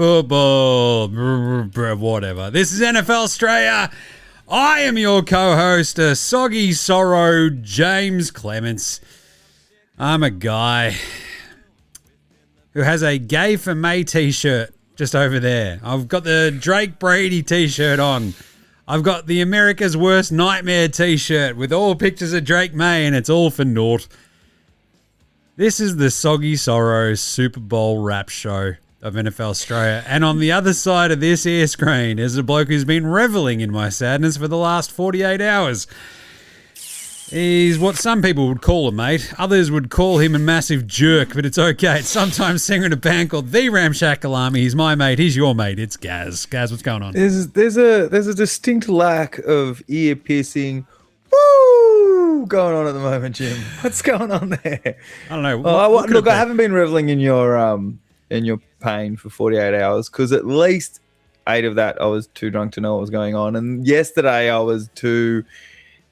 football. Whatever. This is NFL Straya. I am your co-host, Soggy Sorrow, Jaymz Clements. I'm a guy who has a Gay for May t-shirt just over there. I've got the Drake Brady t-shirt on. I've got the America's Worst Nightmare t-shirt with all pictures of Drake Maye, and it's all for naught. This is the Soggy Sorrow Super Bowl rap show of NFL Straya. And on the other side of this air screen is a bloke who's been reveling in my sadness for the last 48 hours. He's what some people would call a mate. Others would call him a massive jerk, but it's okay. It's sometimes singer in a band called The Ramshackle Army. He's my mate. He's your mate. It's Gaz. Gaz, what's going on? There's a distinct lack of ear piercing woo going on at the moment, Jim. What's going on there? I don't know. Look, I haven't been reveling in your pain for 48 hours because at least 8 of that I was too drunk to know what was going on, and yesterday I was too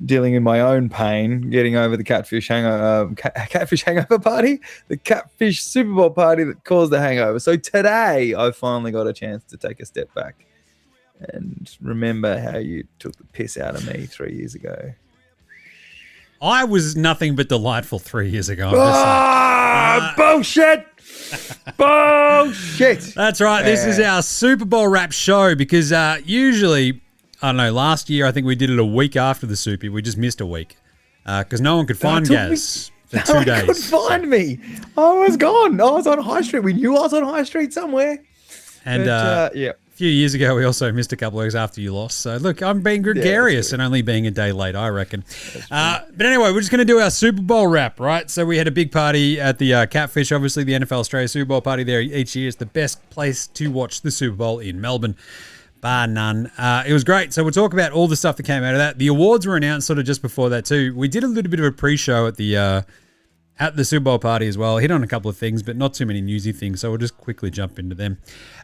dealing in my own pain, getting over the catfish hangover party, the catfish Super Bowl party that caused the hangover. So today I finally got a chance to take a step back and remember how you took the piss out of me 3 years ago. I was nothing but delightful 3 years ago. Bullshit! Bullshit! That's right. This is our Super Bowl wrap show because usually, I don't know, last year I think we did it a week after the Super. We just missed a week because no one could find Gaz for 2 days. No one could find me. I was gone. I was on High Street. We knew I was on High Street somewhere. And a few years ago, we also missed a couple of weeks after you lost. So, look, I'm being gregarious and only being a day late, I reckon. But anyway, we're just going to do our Super Bowl wrap, right? So we had a big party at the Catfish, obviously the NFL Straya Super Bowl party there each year. It's the best place to watch the Super Bowl in Melbourne, bar none. It was great. So we'll talk about all the stuff that came out of that. The awards were announced sort of just before that too. We did a little bit of a pre-show at the Super Bowl party as well. Hit on a couple of things, but not too many newsy things, so we'll just quickly jump into them.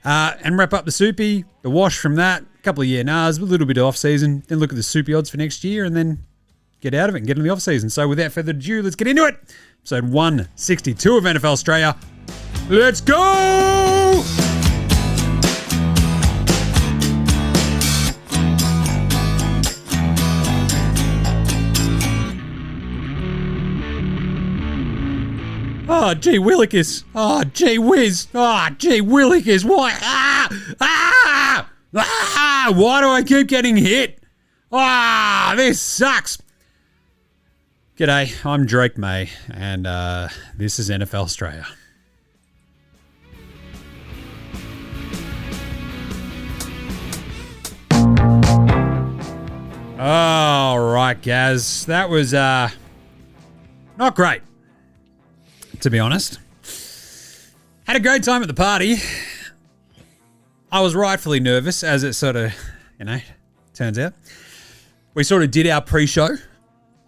And wrap up the Soupy, the wash from that, a couple of year nars, a little bit of off-season, then look at the Soupy odds for next year, and then get out of it and get in the off-season. So without further ado, let's get into it. Episode 162 of NFL Straya. Let's go! Oh, gee willikers. Oh, gee whiz. Oh, gee willikers. Why? Why do I keep getting hit? This sucks. G'day, I'm Drake Maye, and this is NFL Straya. All right, Gaz. That was not great, to be honest. Had a great time at the party. I was rightfully nervous, as it sort of, turns out. We sort of did our pre-show.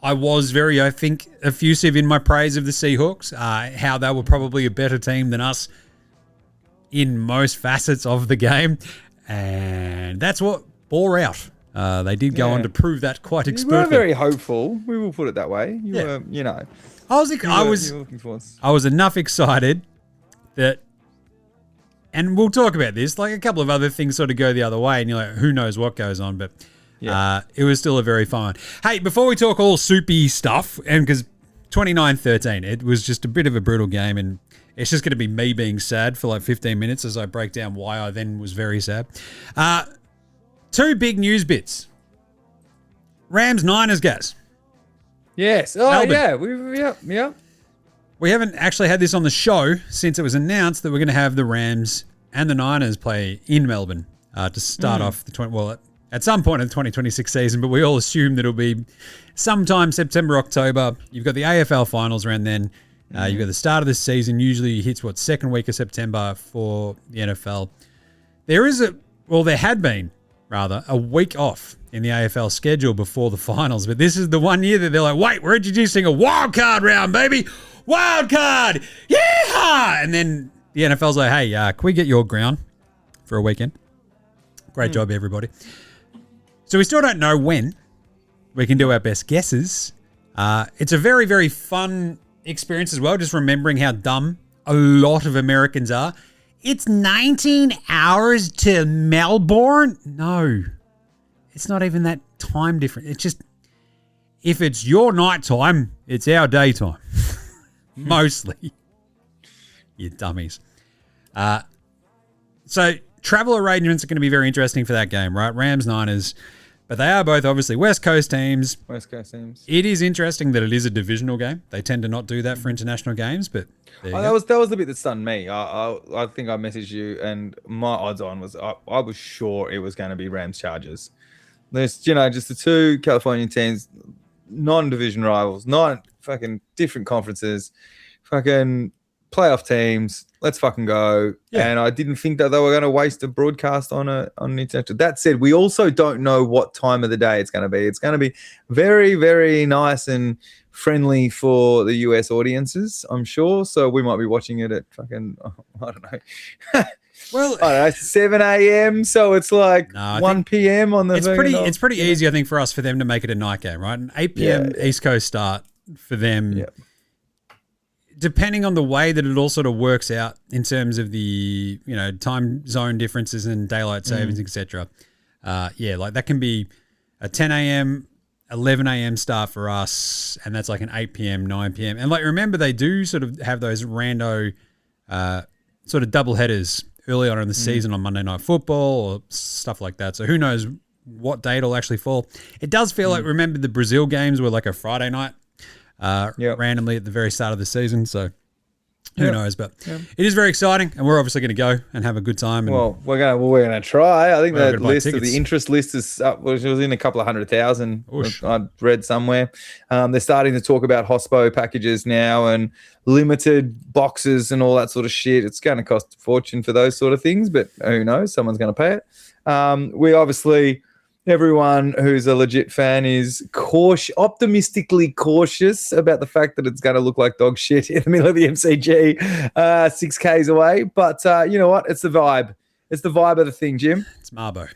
I was very, I think, effusive in my praise of the Seahawks, how they were probably a better team than us in most facets of the game. And that's what bore out. They did go on to prove that quite expertly. You were very hopeful. We will put it that way. You were, I was enough excited that, and we'll talk about this, like a couple of other things sort of go the other way, and you're like, who knows what goes on, but it was still a very fun one. Hey, before we talk all soupy stuff, and because 29-13, it was just a bit of a brutal game, and it's just going to be me being sad for like 15 minutes as I break down why I then was very sad. 2 big news bits. Rams-Niners, Gaz. Yes. Oh, Melbourne. Yeah. We haven't actually had this on the show since it was announced that we're going to have the Rams and the Niners play in Melbourne to start off the at some point in the 2026 season, but we all assume that it'll be sometime September, October. You've got the AFL finals around then. You've got the start of the season. Usually hits, second week of September for the NFL. There had been, a week off in the AFL schedule before the finals, but this is the one year that they're like, wait, we're introducing a wild card round, baby. Wild card. Yeah. And then the NFL's like, hey, can we get your ground for a weekend? Great job, everybody. So we still don't know when. We can do our best guesses. It's a very, very fun experience as well, just remembering how dumb a lot of Americans are. It's 19 hours to Melbourne? No. It's not even that time different. It's just, if it's your nighttime, it's our daytime. Mostly. You dummies. So travel arrangements are going to be very interesting for that game, right? Rams, Niners. But they are both obviously West Coast teams. West Coast teams. It is interesting that it is a divisional game. They tend to not do that for international games, but that was the bit that stunned me. I think I messaged you, and my odds on was I was sure it was going to be Rams Chargers. There's just the two California teams, non-division rivals, not fucking different conferences, fucking playoff teams. Let's fucking go. Yeah. And I didn't think that they were going to waste a broadcast on an international. That said, we also don't know what time of the day it's going to be. It's going to be very, very nice and friendly for the US audiences, I'm sure. So we might be watching it at fucking, I don't know. Well, I don't know, 7 a.m. So it's like 1 p.m. on the. It's pretty easy, I think, for us for them to make it a night game, right? An 8 p.m. East Coast start for them. Yeah. Depending on the way that it all sort of works out in terms of the time zone differences and daylight savings, etc. Like that can be a 10 a.m., 11 a.m. start for us, and that's like an 8 p.m., 9 p.m. And like remember, they do sort of have those rando sort of double headers early on in the season on Monday Night Football or stuff like that. So who knows what day it'll actually fall. It does feel like, remember the Brazil games were like a Friday night. Randomly at the very start of the season, so who knows? But it is very exciting, and we're obviously going to go and have a good time. And we're gonna try. I think the list of the interest list is up, which was in a couple of 100,000. I read somewhere. They're starting to talk about hospo packages now and limited boxes and all that sort of shit. It's going to cost a fortune for those sort of things, but who knows? Someone's going to pay it. We obviously. Everyone who's a legit fan is optimistically cautious about the fact that it's going to look like dog shit in the middle of the MCG, 6Ks away. But you know what? It's the vibe. It's the vibe of the thing, Jim. It's Marbo.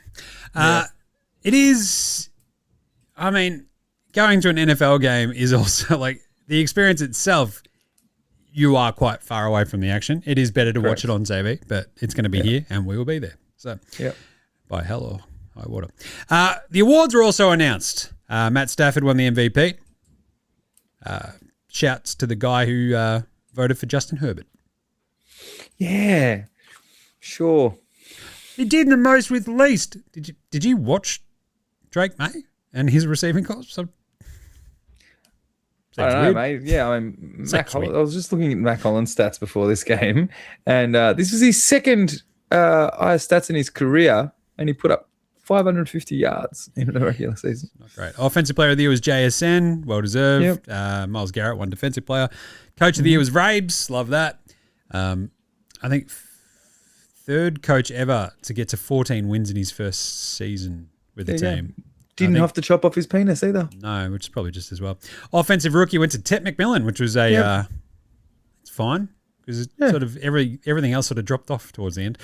It is, I mean, going to an NFL game is also like the experience itself. You are quite far away from the action. It is better to watch it on TV, but it's going to be here and we will be there. So, by hello. High water. The awards were also announced. Matt Stafford won the MVP. Shouts to the guy who voted for Justin Herbert. Yeah, sure. He did the most with least. Did you watch Drake Maye and his receiving calls? I don't know, mate. Yeah, I mean, I was just looking at Mac Hollins' stats before this game, and this was his second highest stats in his career, and he put up 550 yards in a regular season. Not great. Offensive player of the year was JSN. Well deserved. Myles Garrett won defensive player. Coach of the year was Rabes. Love that. I think third coach ever to get to 14 wins in his first season with the team. Didn't have to chop off his penis either. No, which is probably just as well. Offensive rookie went to Tet McMillan, which was a it's fine. Because sort of everything else sort of dropped off towards the end.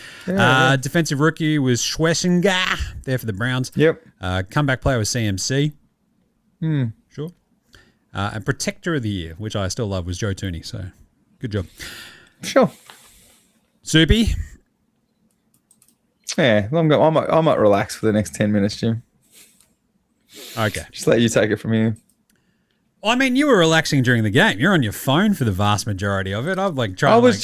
Defensive rookie was Schwessinger there for the Browns. Comeback player was CMC. Sure. And protector of the year, which I still love, was Joe Tooney. So good job. Sure. Soupy. Yeah, I might relax for the next 10 minutes, Jim. Okay. Just let you take it from here. I mean, you were relaxing during the game. You're on your phone for the vast majority of it. I'm like trying. I was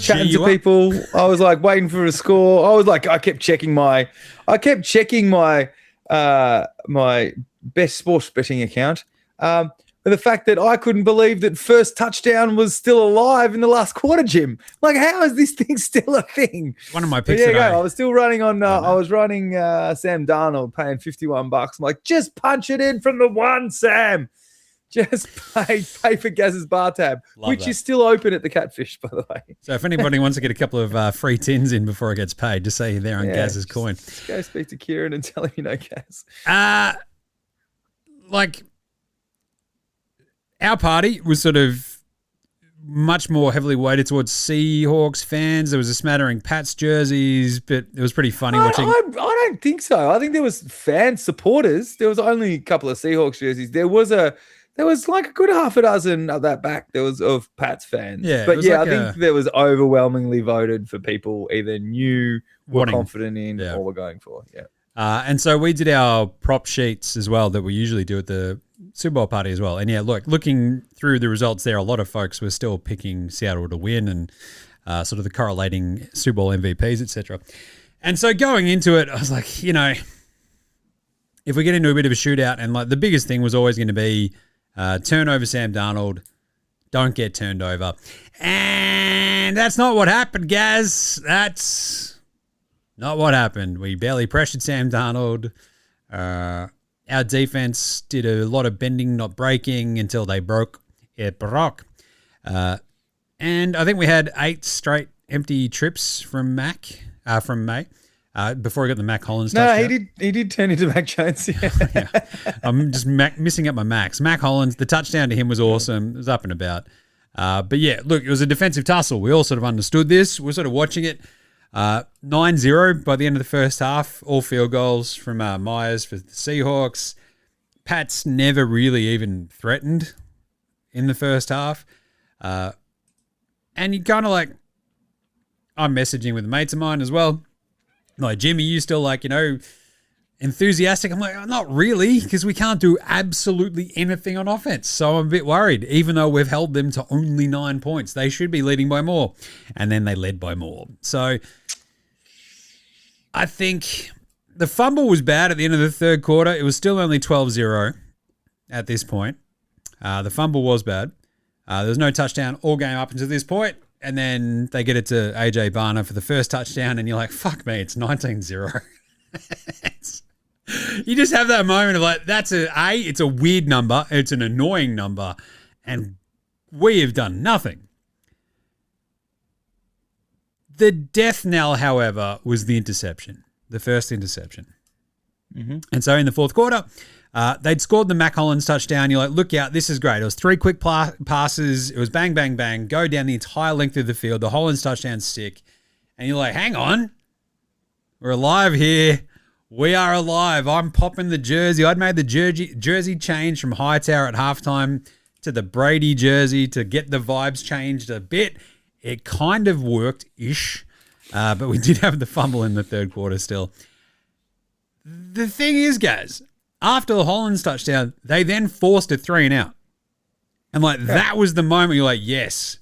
chatting to people. I was like waiting for a score. I kept checking my my best sports betting account. But the fact that I couldn't believe that first touchdown was still alive in the last quarter, Jim. Like, how is this thing still a thing? One of my picks today. I was still running on. I was running Sam Darnold, paying $51. I'm like, just punch it in from the one, Sam. Just pay for Gaz's bar tab, which is still open at the Catfish, by the way. So if anybody wants to get a couple of free tins in before it gets paid, just say you're there on Gaz's coin. Just go speak to Kieran and tell him you know Gaz. Like, our party was sort of much more heavily weighted towards Seahawks fans. There was a smattering Pats jerseys, but it was pretty funny watching. I don't think so. I think there was fan supporters. There was only a couple of Seahawks jerseys. There was a There was like a good half a dozen of that back. There was of Pats fans. Yeah, But yeah, like I think there was overwhelmingly voted for people either knew, were Wanting. confident in, or were going for. Yeah. And so we did our prop sheets as well that we usually do at the Super Bowl party as well. And yeah, looking through the results there, a lot of folks were still picking Seattle to win and sort of the correlating Super Bowl MVPs, etc. And so going into it, I was like, if we get into a bit of a shootout, and like the biggest thing was always going to be turn over Sam Darnold, don't get turned over. And that's not what happened, Gaz. That's not what happened. We barely pressured Sam Darnold. Our defense did a lot of bending, not breaking, until they broke. It broke. And I think we had 8 straight empty trips from Maye, before he got the Mac Hollins touchdown. No, he did turn into Mac Jones. Yeah. Yeah. I'm just missing up my Macs. Mac Hollins, the touchdown to him was awesome. It was up and about. But yeah, look, it was a defensive tussle. We all sort of understood this. We're sort of watching it. 9-0 by the end of the first half. All field goals from Myers for the Seahawks. Pats never really even threatened in the first half. And you kind of like, I'm messaging with mates of mine as well. Like, Jimmy, you still like, enthusiastic? I'm like, not really, because we can't do absolutely anything on offense. So I'm a bit worried, even though we've held them to only 9 points. They should be leading by more. And then they led by more. So I think the fumble was bad at the end of the third quarter. It was still only 12-0 at this point. The fumble was bad. There was no touchdown all game up until this point. And then they get it to AJ Byrne for the first touchdown, and you're like, fuck me, it's 19-0. You just have that moment of like, it's a weird number, it's an annoying number, and we have done nothing. The death knell, however, was the interception, the first interception. Mm-hmm. And so in the fourth quarter, they'd scored the Mac Hollins touchdown. You're like, look out, this is great. It was 3 quick passes. It was bang, bang, bang, go down the entire length of the field. The Hollins touchdown stick. And you're like, hang on. We're alive here. We are alive. I'm popping the jersey. I'd made the jersey change from Hightower at halftime to the Brady jersey to get the vibes changed a bit. It kind of worked-ish. But we did have the fumble in the third quarter still. The thing is, Gaz, after the Hollins touchdown, they then forced a 3 and out. And that was the moment you're like, yes,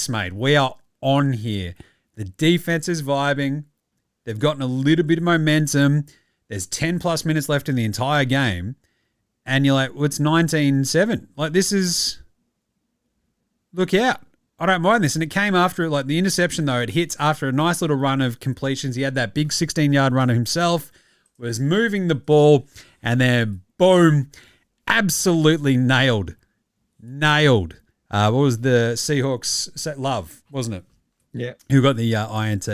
mate, we are on here. The defense is vibing. They've gotten a little bit of momentum. There's 10 plus minutes left in the entire game. And you're like, well, it's 19-7. Like, this is, look out. I don't mind this. And it came after, like, the interception, though. It hits after a nice little run of completions. He had that big 16-yard run of himself, was moving the ball, and then, boom, absolutely nailed. What was the Seahawks? Love, wasn't it? Yeah. Who got the INT.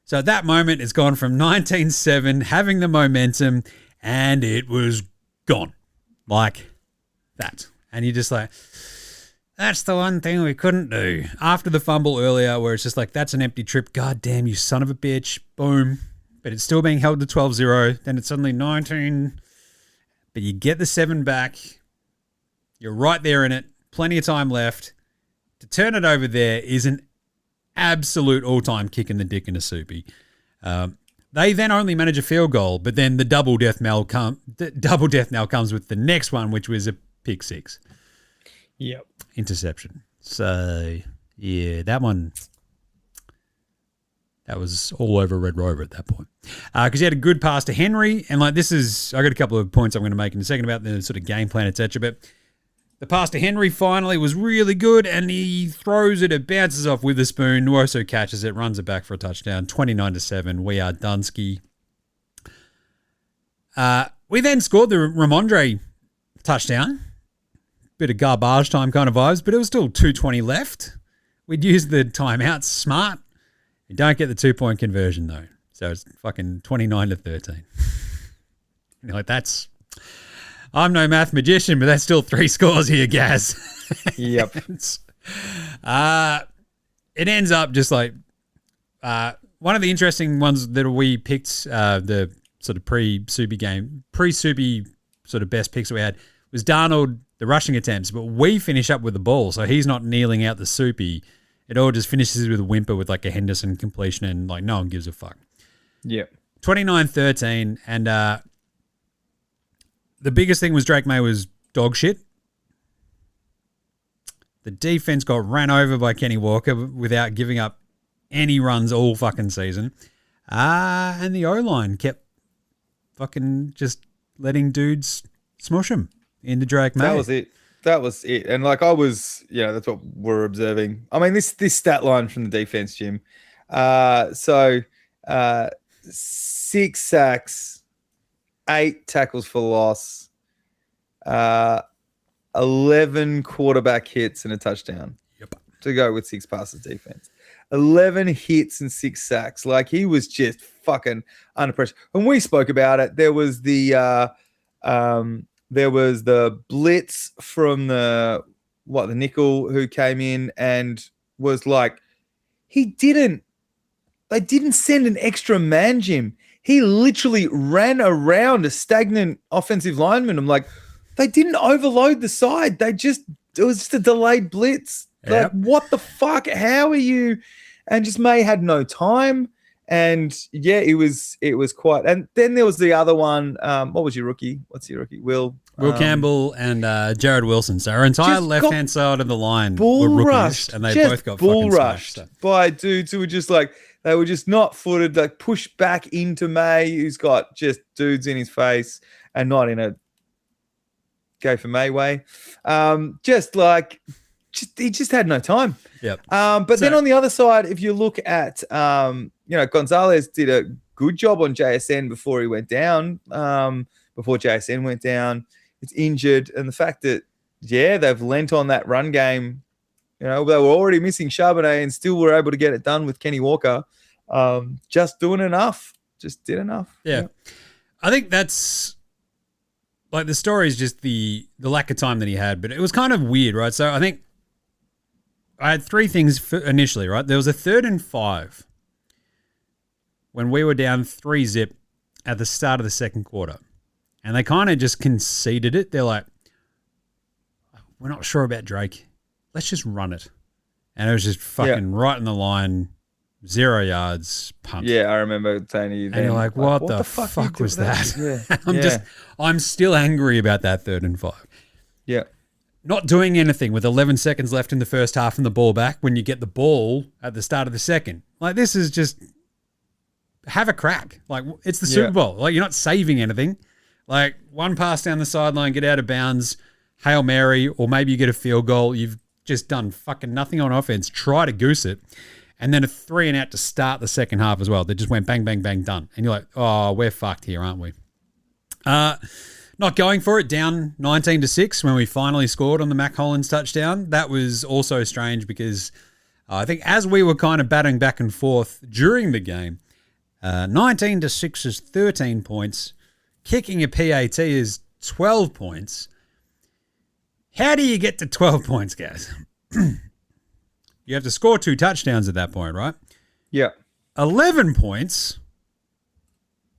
So at that moment, it's gone from 19-7, having the momentum, and it was gone. Like that. And you're just like, that's the one thing we couldn't do. After the fumble earlier, where it's just like, that's an empty trip. God damn, you son of a bitch. Boom. But it's still being held to 12-0. Then it's suddenly 19. But you get the 7 back. You're right there in it. Plenty of time left. To turn it over there is an absolute all-time kick in the dick in a soupy. They then only manage a field goal, but then the double death knell comes with the next one, which was a pick 6. Yep. Interception. So, yeah, that was all over Red Rover at that point. Because he had a good pass to Henry, and I got a couple of points I'm going to make in a second about the sort of game plan, etc. But the pass to Henry finally was really good, and he throws it bounces off Witherspoon. Nwosu catches it, runs it back for a touchdown, 29-7. We are Dunsky. We then scored the Ramondre touchdown. Bit of garbage time kind of vibes, but it was still 2:20 left. We'd used the timeouts smart. You don't get the 2-point conversion, though. So it's fucking 29-13. You're like, I'm no math magician, but that's still 3 scores here, Gaz. Yep. It ends up just like one of the interesting ones that we picked, the sort of pre-Subi sort of best picks that we had, was Darnold the rushing attempts, but we finish up with the ball, so he's not kneeling out the soupy. It all just finishes with a whimper with like a Henderson completion, and like no one gives a fuck. Yeah. 29-13, and the biggest thing was Drake Maye was dog shit. The defense got ran over by Kenny Walker without giving up any runs all fucking season. And the O-line kept fucking just letting dudes smush him into Drake Maye. That was it. And like I was, that's what we're observing. I mean, this stat line from the defense, Jim. 6 sacks, 8 tackles for loss, 11 quarterback hits and a touchdown. Yep. To go with 6 passes defense. 11 hits and 6 sacks. Like he was just fucking under pressure. When we spoke about it, there was the blitz from the nickel who came in and was like, they didn't send an extra man, Jim. He literally ran around a stagnant offensive lineman. I'm like, they didn't overload the side. It was just a delayed blitz. Yep. Like, what the fuck? How are you? And just May had no time. And yeah, it was quite. And then there was the other one. What was your rookie? What's your rookie? Will Campbell and Jared Wilson. So our entire left-hand side of the line were rookies, rushed, and they both got bull fucking rushed smashed, so. By dudes who were just like, they were just not footed, like pushed back into May, who's got just dudes in his face and not in a go for May way. He just had no time. Yep. But then on the other side, if you look at, Gonzalez did a good job on JSN before he went down. Before JSN went down, it's injured, and the fact that they've lent on that run game. They were already missing Charbonnet and still were able to get it done with Kenny Walker. Just doing enough. Just did enough. Yeah. I think that's like the story is just the lack of time that he had, but it was kind of weird, right? So I think I had 3 things initially, right? There was a 3rd and 5 when we were down 3-0 at the start of the second quarter. And they kind of just conceded it. They're like, we're not sure about Drake. Let's just run it. And it was just fucking right in the line, 0 yards, punt. Yeah, I remember saying to you then. And you're like, what the fuck was that? Yeah. I'm still angry about that 3rd and 5. Yeah. Not doing anything with 11 seconds left in the first half and the ball back when you get the ball at the start of the second. Like, this is just have a crack. Like, it's the Super Bowl. Like, you're not saving anything. Like, one pass down the sideline, get out of bounds, Hail Mary, or maybe you get a field goal. You've just done fucking nothing on offense. Try to goose it. And then a 3 and out to start the second half as well. They just went bang, bang, bang, done. And you're like, oh, we're fucked here, aren't we? Not going for it, down 19-6 when we finally scored on the Mac Hollins touchdown. That was also strange because I think as we were kind of batting back and forth during the game, 19-6 is 13 points. Kicking a PAT is 12 points. How do you get to 12 points, guys? You have to score 2 touchdowns at that point, right? Yeah. 11 points.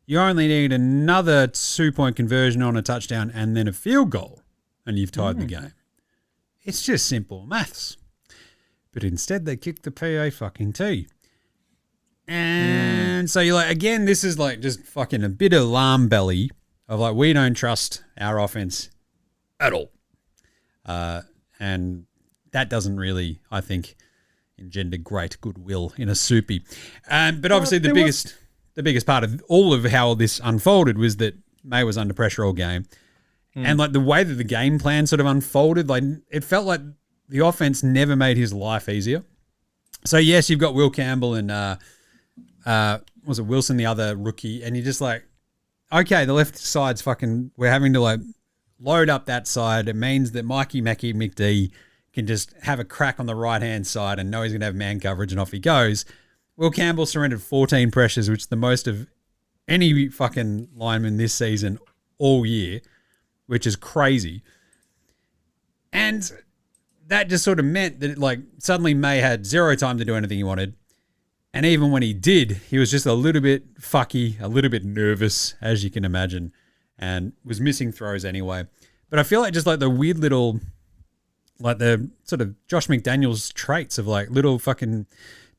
You only need another 2-point conversion on a touchdown and then a field goal, and you've tied the game. It's just simple maths. But instead, they kicked the PA fucking T. And so you're like, again, this is like just fucking a bit of alarm belly of like, we don't trust our offense at all. And that doesn't really, I think, engender great goodwill in a soupy. But obviously the biggest part of all of how this unfolded was that May was under pressure all game. And like the way that the game plan sort of unfolded, like it felt like the offense never made his life easier. So yes, you've got Will Campbell and was it Wilson, the other rookie, and you're just like, okay, the left side's fucking, we're having to like load up that side. It means that Mikey Mackey McD can just have a crack on the right-hand side and know he's going to have man coverage, and off he goes. Will Campbell surrendered 14 pressures, which is the most of any fucking lineman this season all year, which is crazy. And that just sort of meant that like suddenly May had 0 time to do anything he wanted. And even when he did, he was just a little bit fucky, a little bit nervous, as you can imagine, and was missing throws anyway. But I feel like just like the weird little, like the sort of Josh McDaniels traits of like little fucking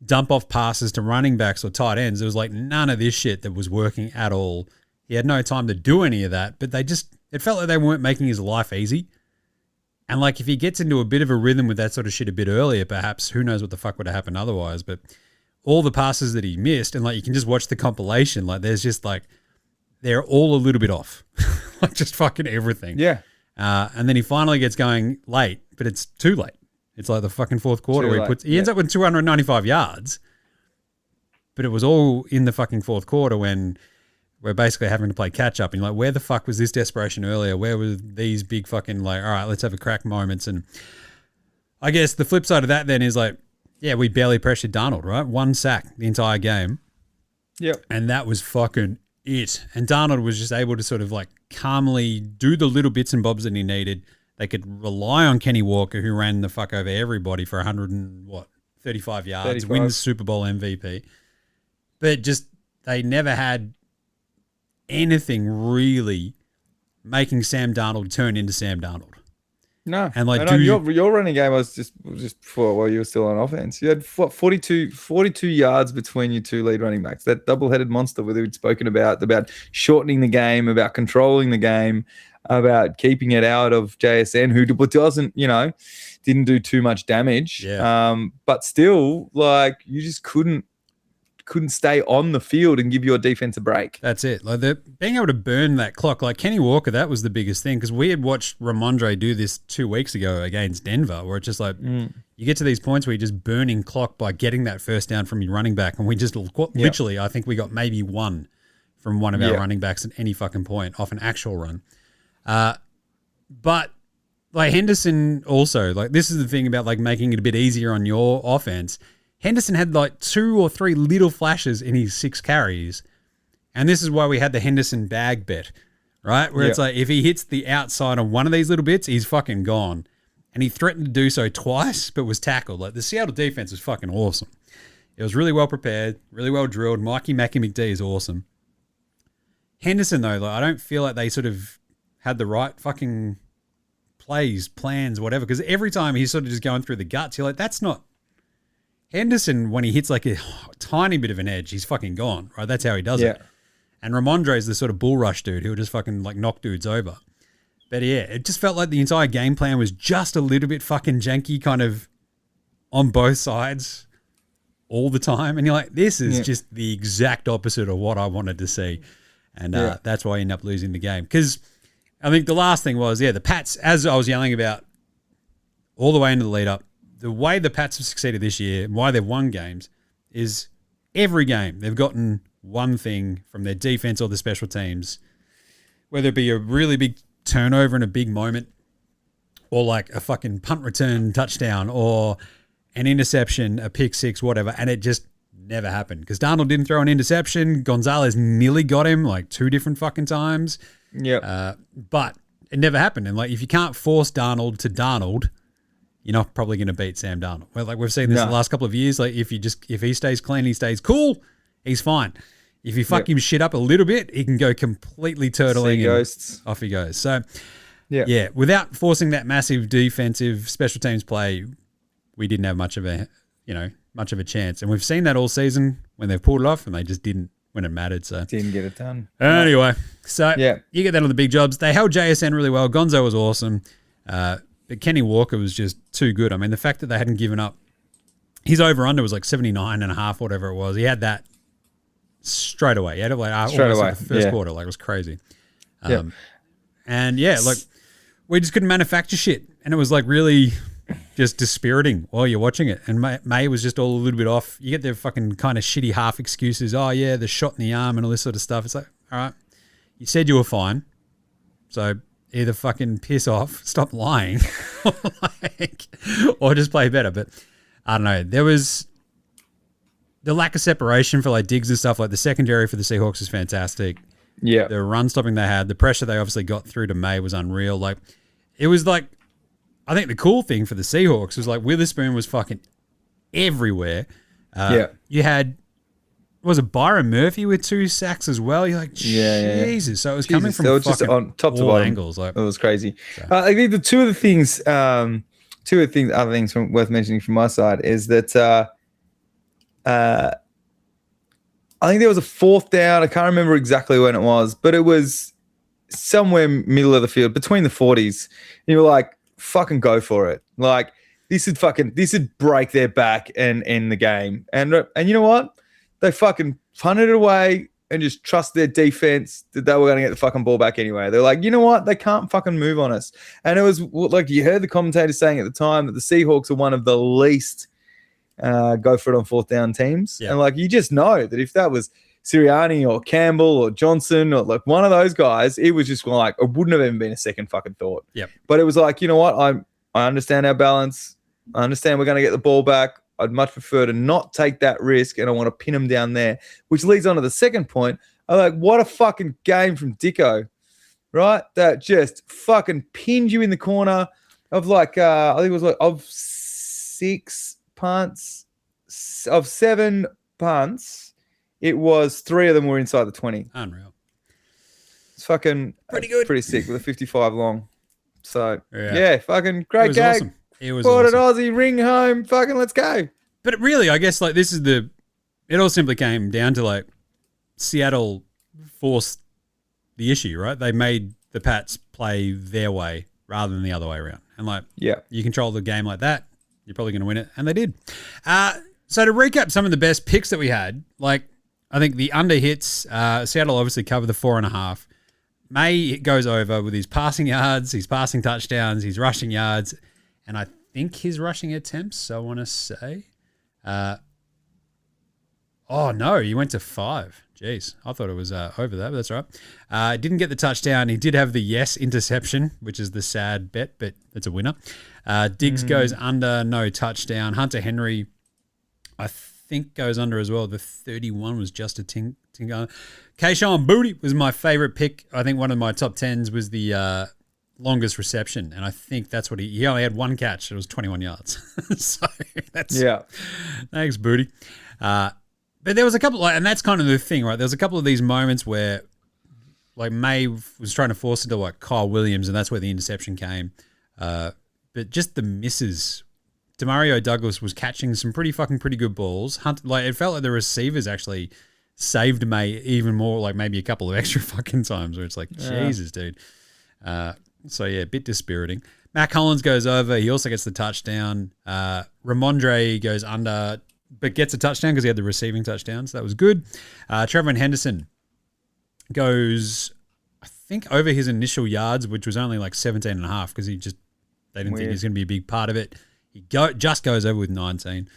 dump off passes to running backs or tight ends. There was like none of this shit that was working at all. He had no time to do any of that, but it felt like they weren't making his life easy. And like if he gets into a bit of a rhythm with that sort of shit a bit earlier, perhaps, who knows what the fuck would have happened otherwise. But all the passes that he missed, and like you can just watch the compilation, like there's just like, they're all a little bit off. Like just fucking everything. Yeah. And then he finally gets going late, but it's too late. It's like the fucking fourth quarter where he ends up with 295 yards. But it was all in the fucking fourth quarter when we're basically having to play catch up. And you're like, where the fuck was this desperation earlier? Where were these big fucking like, all right, let's have a crack moments? And I guess the flip side of that then is like, yeah, we barely pressured Darnold, right? 1 sack the entire game. Yep. And that was fucking it. And Darnold was just able to sort of like calmly do the little bits and bobs that he needed. They could rely on Kenny Walker, who ran the fuck over everybody for 35 yards, 35. win the Super Bowl MVP. But just they never had anything really making Sam Darnold turn into Sam Darnold. No, and like your running game was just before while you were still on offense. You had 42 yards between your two lead running backs. That double-headed monster where we'd spoken about shortening the game, about controlling the game, about keeping it out of JSN, who doesn't, didn't do too much damage. Yeah. But still, like you just couldn't stay on the field and give your defense a break. That's it. Like being able to burn that clock, like Kenny Walker, that was the biggest thing because we had watched Ramondre do this 2 weeks ago against Denver, where it's just like you get to these points where you're just burning clock by getting that first down from your running back, and we just literally, I think we got maybe one from one of our running backs at any fucking point off an actual run. But like Henderson also, like this is the thing about like making it a bit easier on your offense. Henderson had like 2 or 3 little flashes in his 6 carries. And this is why we had the Henderson bag bet, right? Where it's like if he hits the outside on one of these little bits, he's fucking gone. And he threatened to do so twice, but was tackled. Like the Seattle defense was fucking awesome. It was really well prepared, really well drilled. Mikey Mackey McD is awesome. Henderson, though, like, I don't feel like they sort of had the right fucking plays, plans, whatever. Because every time he's sort of just going through the guts, you're like, that's not... Henderson, when he hits like a tiny bit of an edge, he's fucking gone, right? That's how he does it. And Ramondre is the sort of bull rush dude who'll just fucking like knock dudes over. But yeah, it just felt like the entire game plan was just a little bit fucking janky, kind of on both sides all the time. And you're like, this is just the exact opposite of what I wanted to see. And that's why I ended up losing the game. Because I think the last thing was, the Pats, as I was yelling about all the way into the lead up, the way the Pats have succeeded this year and why they've won games is every game they've gotten one thing from their defense or the special teams, whether it be a really big turnover in a big moment or like a fucking punt return touchdown or an interception, a pick six, whatever, and it just never happened because Darnold didn't throw an interception. Gonzalez nearly got him like 2 different fucking times. But it never happened. And like if you can't force Darnold to Darnold, you're not probably going to beat Sam Darnold. Well, like we've seen this the last couple of years. Like if he stays clean, he stays cool, he's fine. If you fuck him shit up a little bit, he can go completely turtling and off he goes. So without forcing that massive defensive special teams play, we didn't have much of a chance. And we've seen that all season when they've pulled it off and they just didn't when it mattered. So didn't get it done. Anyway, so you get that on the big jobs. They held JSN really well. Gonzo was awesome. But Kenny Walker was just too good. I mean, the fact that they hadn't given up, his over-under was like 79.5, whatever it was. He had that straight away. He had it like almost like the first quarter. Like it was crazy. And like we just couldn't manufacture shit. And it was like really just dispiriting while you're watching it. And May was just all a little bit off. You get the fucking kind of shitty half excuses. Oh, yeah, the shot in the arm and all this sort of stuff. It's like, all right, you said you were fine. So either fucking piss off, stop lying, or just play better. But I don't know. There was the lack of separation for like Diggs and stuff. Like the secondary for the Seahawks is fantastic. Yeah. The run stopping they had, the pressure they obviously got through to May was unreal. Like it was like, I think the cool thing for the Seahawks was like Witherspoon was fucking everywhere. You had was it Byron Murphy with 2 sacks as well? You're like, Jesus. Yeah. So it was coming from fucking just on top to bottom angles. Like, it was crazy. So. I think the two other things worth mentioning from my side is that I think there was a 4th down. I can't remember exactly when it was, but it was somewhere middle of the field between the 40s. And you were like, fucking go for it. Like, this would break their back and end the game. And you know what? They fucking punted it away and just trust their defense that they were going to get the fucking ball back anyway. They're like, you know what? They can't fucking move on us. And it was like you heard the commentators saying at the time that the Seahawks are one of the least go for it on 4th down teams. Yep. And like, you just know that if that was Sirianni or Campbell or Johnson or like one of those guys, it was just like, it wouldn't have even been a second fucking thought. Yep. But it was like, you know what? I understand our balance. I understand we're going to get the ball back. I'd much prefer to not take that risk, and I want to pin them down there, which leads on to the second point. I'm like, what a fucking game from Dicko, right? That just fucking pinned you in the corner of like, I think it was like of 6 punts, of 7 punts, it was 3 of them were inside the 20. Unreal. It's fucking pretty good. Pretty sick with a 55 long. So, yeah fucking great game. Awesome. It was Bought awesome. An Aussie, ring home, fucking let's go. But really, I guess like it all simply came down to like Seattle forced the issue, right? They made the Pats play their way rather than the other way around. And like, you control the game like that, you're probably going to win it. And they did. So to recap some of the best picks that we had, like I think the under hits, Seattle obviously covered the 4.5. Maye goes over with his passing yards, his passing touchdowns, his rushing yards, and I think his rushing attempts, I want to say. Oh, no, he went to 5. Jeez, I thought it was over that, but that's all right. Didn't get the touchdown. He did have the yes interception, which is the sad bet, but it's a winner. Diggs goes under, no touchdown. Hunter Henry, I think, goes under as well. The 31 was just a ting. Keyshawn Booty was my favorite pick. I think one of my top 10s was the longest reception, and I think that's what he only had 1 catch. It was 21 yards. So that's thanks, Booty. But there was a couple, and that's kind of the thing, right? There was a couple of these moments where, like, Maye was trying to force it to like Kyle Williams, and that's where the interception came. But just the misses. Demario Douglas was catching some pretty good balls. It felt like the receivers actually saved Maye even more, like maybe a couple of extra fucking times where it's like, Jesus, dude. So, yeah, a bit dispiriting. Matt Collins goes over. He also gets the touchdown. Ramondre goes under, but gets a touchdown because he had the receiving touchdown, so that was good. Trevor Henderson goes, I think, over his initial yards, which was only like 17.5 because they didn't think he's going to be a big part of it. He just goes over with 19.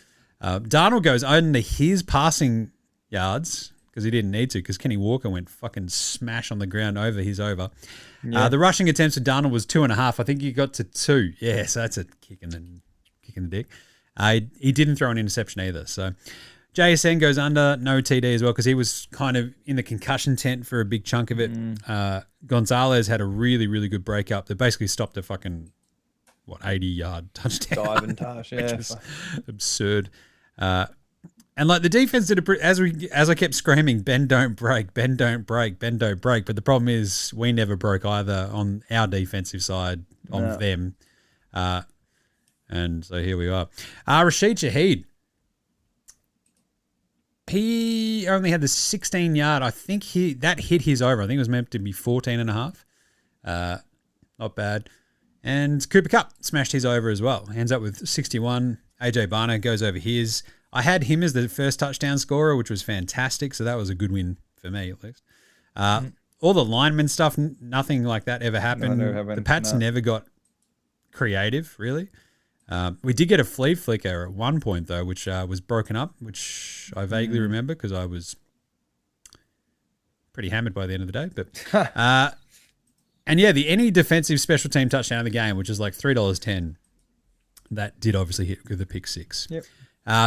Darnold goes under his passing yards because he didn't need to because Kenny Walker went fucking smash on the ground over his over. Yeah. The rushing attempts for Darnold was 2.5. I think he got to 2. Yeah, so that's a kick in the dick. He didn't throw an interception either. So JSN goes under, no TD as well because he was kind of in the concussion tent for a big chunk of it. Gonzalez had a really, really good breakup that basically stopped a fucking 80-yard touchdown. Dive and touch, yeah. Which was absurd. And like the defense did as I kept screaming, Ben don't break, Ben don't break, Ben don't break. But the problem is we never broke either on our defensive side of them. And so here we are. Rashid Shaheed. He only had the 16-yard. I think that hit his over. I think it was meant to be 14.5. Not bad. And Cooper Kupp smashed his over as well. Ends up with 61. AJ Barner goes over his. I had him as the first touchdown scorer, which was fantastic. So that was a good win for me, at least. All the lineman stuff, nothing like that ever happened. The Pats never got creative, really. We did get a flea flicker at one point, though, which was broken up, which I vaguely remember because I was pretty hammered by the end of the day. But and yeah, any defensive special team touchdown of the game, which is like $3.10, that did obviously hit with a pick 6. Yep.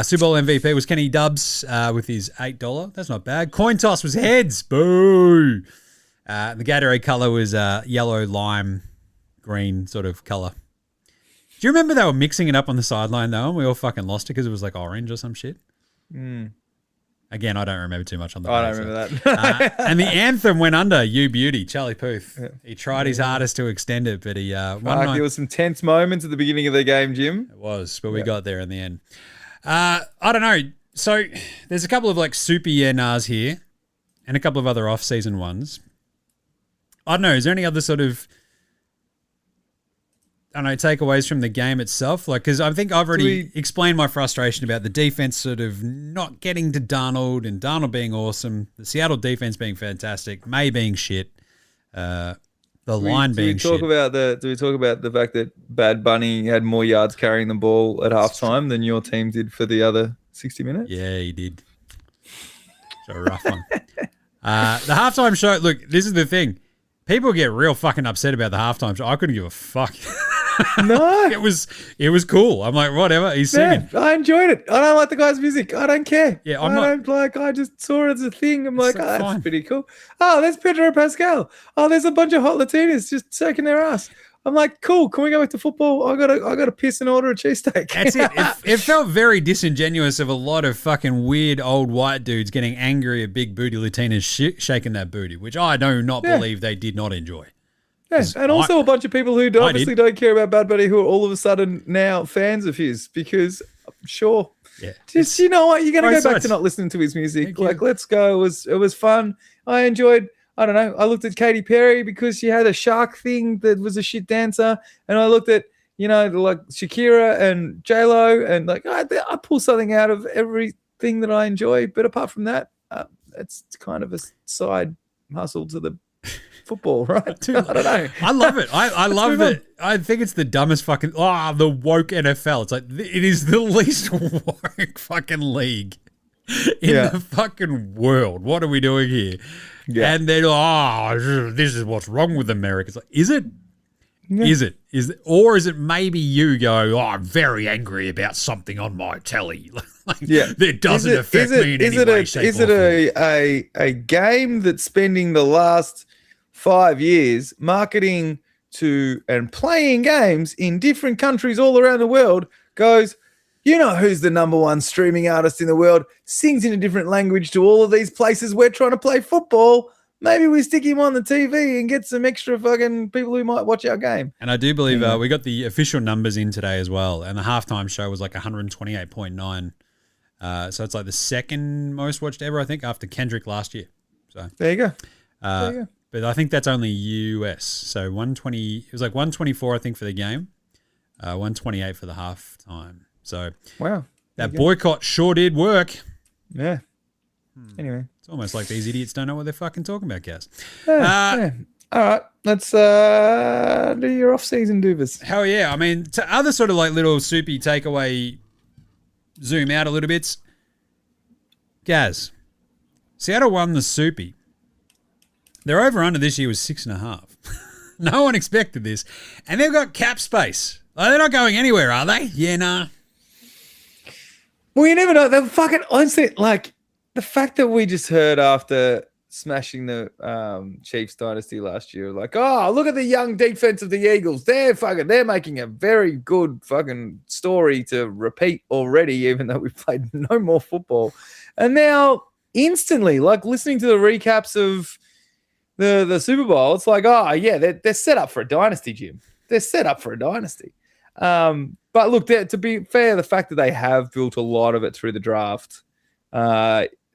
Super Bowl MVP was Kenny Dubbs with his $8. That's not bad. Coin toss was heads. Boo. The Gatorade color was yellow, lime, green sort of color. Do you remember they were mixing it up on the sideline though, and we all fucking lost it because it was like orange or some shit? Again, I don't remember too much on the I day, don't remember that. and the anthem went under, You Beauty, Charlie Puth. Yeah. He tried his hardest to extend it, but he there was some tense moments at the beginning of the game, Jim. It was, but we got there in the end. I don't know. So there's a couple of like super NRs here and a couple of other off-season ones. I don't know. Is there any other sort of, I don't know, takeaways from the game itself? Like, because I think I've already explained my frustration about the defense sort of not getting to Darnold and Darnold being awesome, the Seattle defense being fantastic, Maye being shit, the line being shit. Do we talk about the fact that Bad Bunny had more yards carrying the ball at halftime than your team did for the other 60 minutes? Yeah, he did. It's a rough one. The halftime show, look, this is the thing. People get real fucking upset about the halftime show. I couldn't give a fuck. No. It was cool. I'm like, whatever, he's singing. Yeah, I enjoyed it. I don't like the guy's music. I don't care. Yeah, I just saw it as a thing. I'm like, that's pretty cool. Oh, there's Pedro Pascal. Oh, there's a bunch of hot Latinas just soaking their ass. I'm like, cool. Can we go back to football? I gotta piss and order a cheesesteak. That's it. It felt very disingenuous of a lot of fucking weird old white dudes getting angry at big booty Latinas shaking that booty, which I do not believe they did not enjoy. Yeah, and also a bunch of people who obviously don't care about Bad Bunny who are all of a sudden now fans of his because, sure. Yeah. Just, you know what? You're going to go back to not listening to his music. Like, let's go. It was fun. I enjoyed, I don't know. I looked at Katy Perry because she had a shark thing that was a shit dancer. And I looked at, like Shakira and J-Lo and like, I pull something out of everything that I enjoy. But apart from that, it's kind of a side hustle to the football, right? Dude, I don't know. I love it. I love it. I think it's the dumbest fucking the woke NFL. It's like it is the least woke fucking league in the fucking world. What are we doing here? Yeah. And then this is what's wrong with America. It's like, is it? Yeah. Is it? Or is it maybe you go, I'm very angry about something on my telly. That doesn't affect me in any way, shape, or form. Is it a game that's spending the last 5 years marketing to and playing games in different countries all around the world goes, who's the number one streaming artist in the world, sings in a different language to all of these places we're trying to play football. Maybe we stick him on the TV and get some extra fucking people who might watch our game. And I do believe we got the official numbers in today as well. And the halftime show was like 128.9. So it's like the second most watched ever, I think, after Kendrick last year. So there you go. But I think that's only US. So 120. It was like 124, I think, for the game. 128 for the halftime. So wow, that boycott sure did work. Yeah. Anyway, it's almost like these idiots don't know what they're fucking talking about, Gaz. All right, let's do your off-season doovers. Hell yeah! I mean, to other sort of like little soupy takeaway. Zoom out a little bit. Gaz, Seattle won the soupy. Their over-under this year was 6.5. No one expected this. And they've got cap space. They're not going anywhere, are they? Yeah, nah. Well, you never know. They're fucking, honestly, like, the fact that we just heard after smashing the Chiefs dynasty last year, like, oh, look at the young defense of the Eagles. They're making a very good fucking story to repeat already, even though we've played no more football. And now, instantly, like, listening to the recaps of the Super Bowl, it's like, oh, yeah, they're set up for a dynasty, Jim. They're set up for a dynasty. But look, to be fair, the fact that they have built a lot of it through the draft,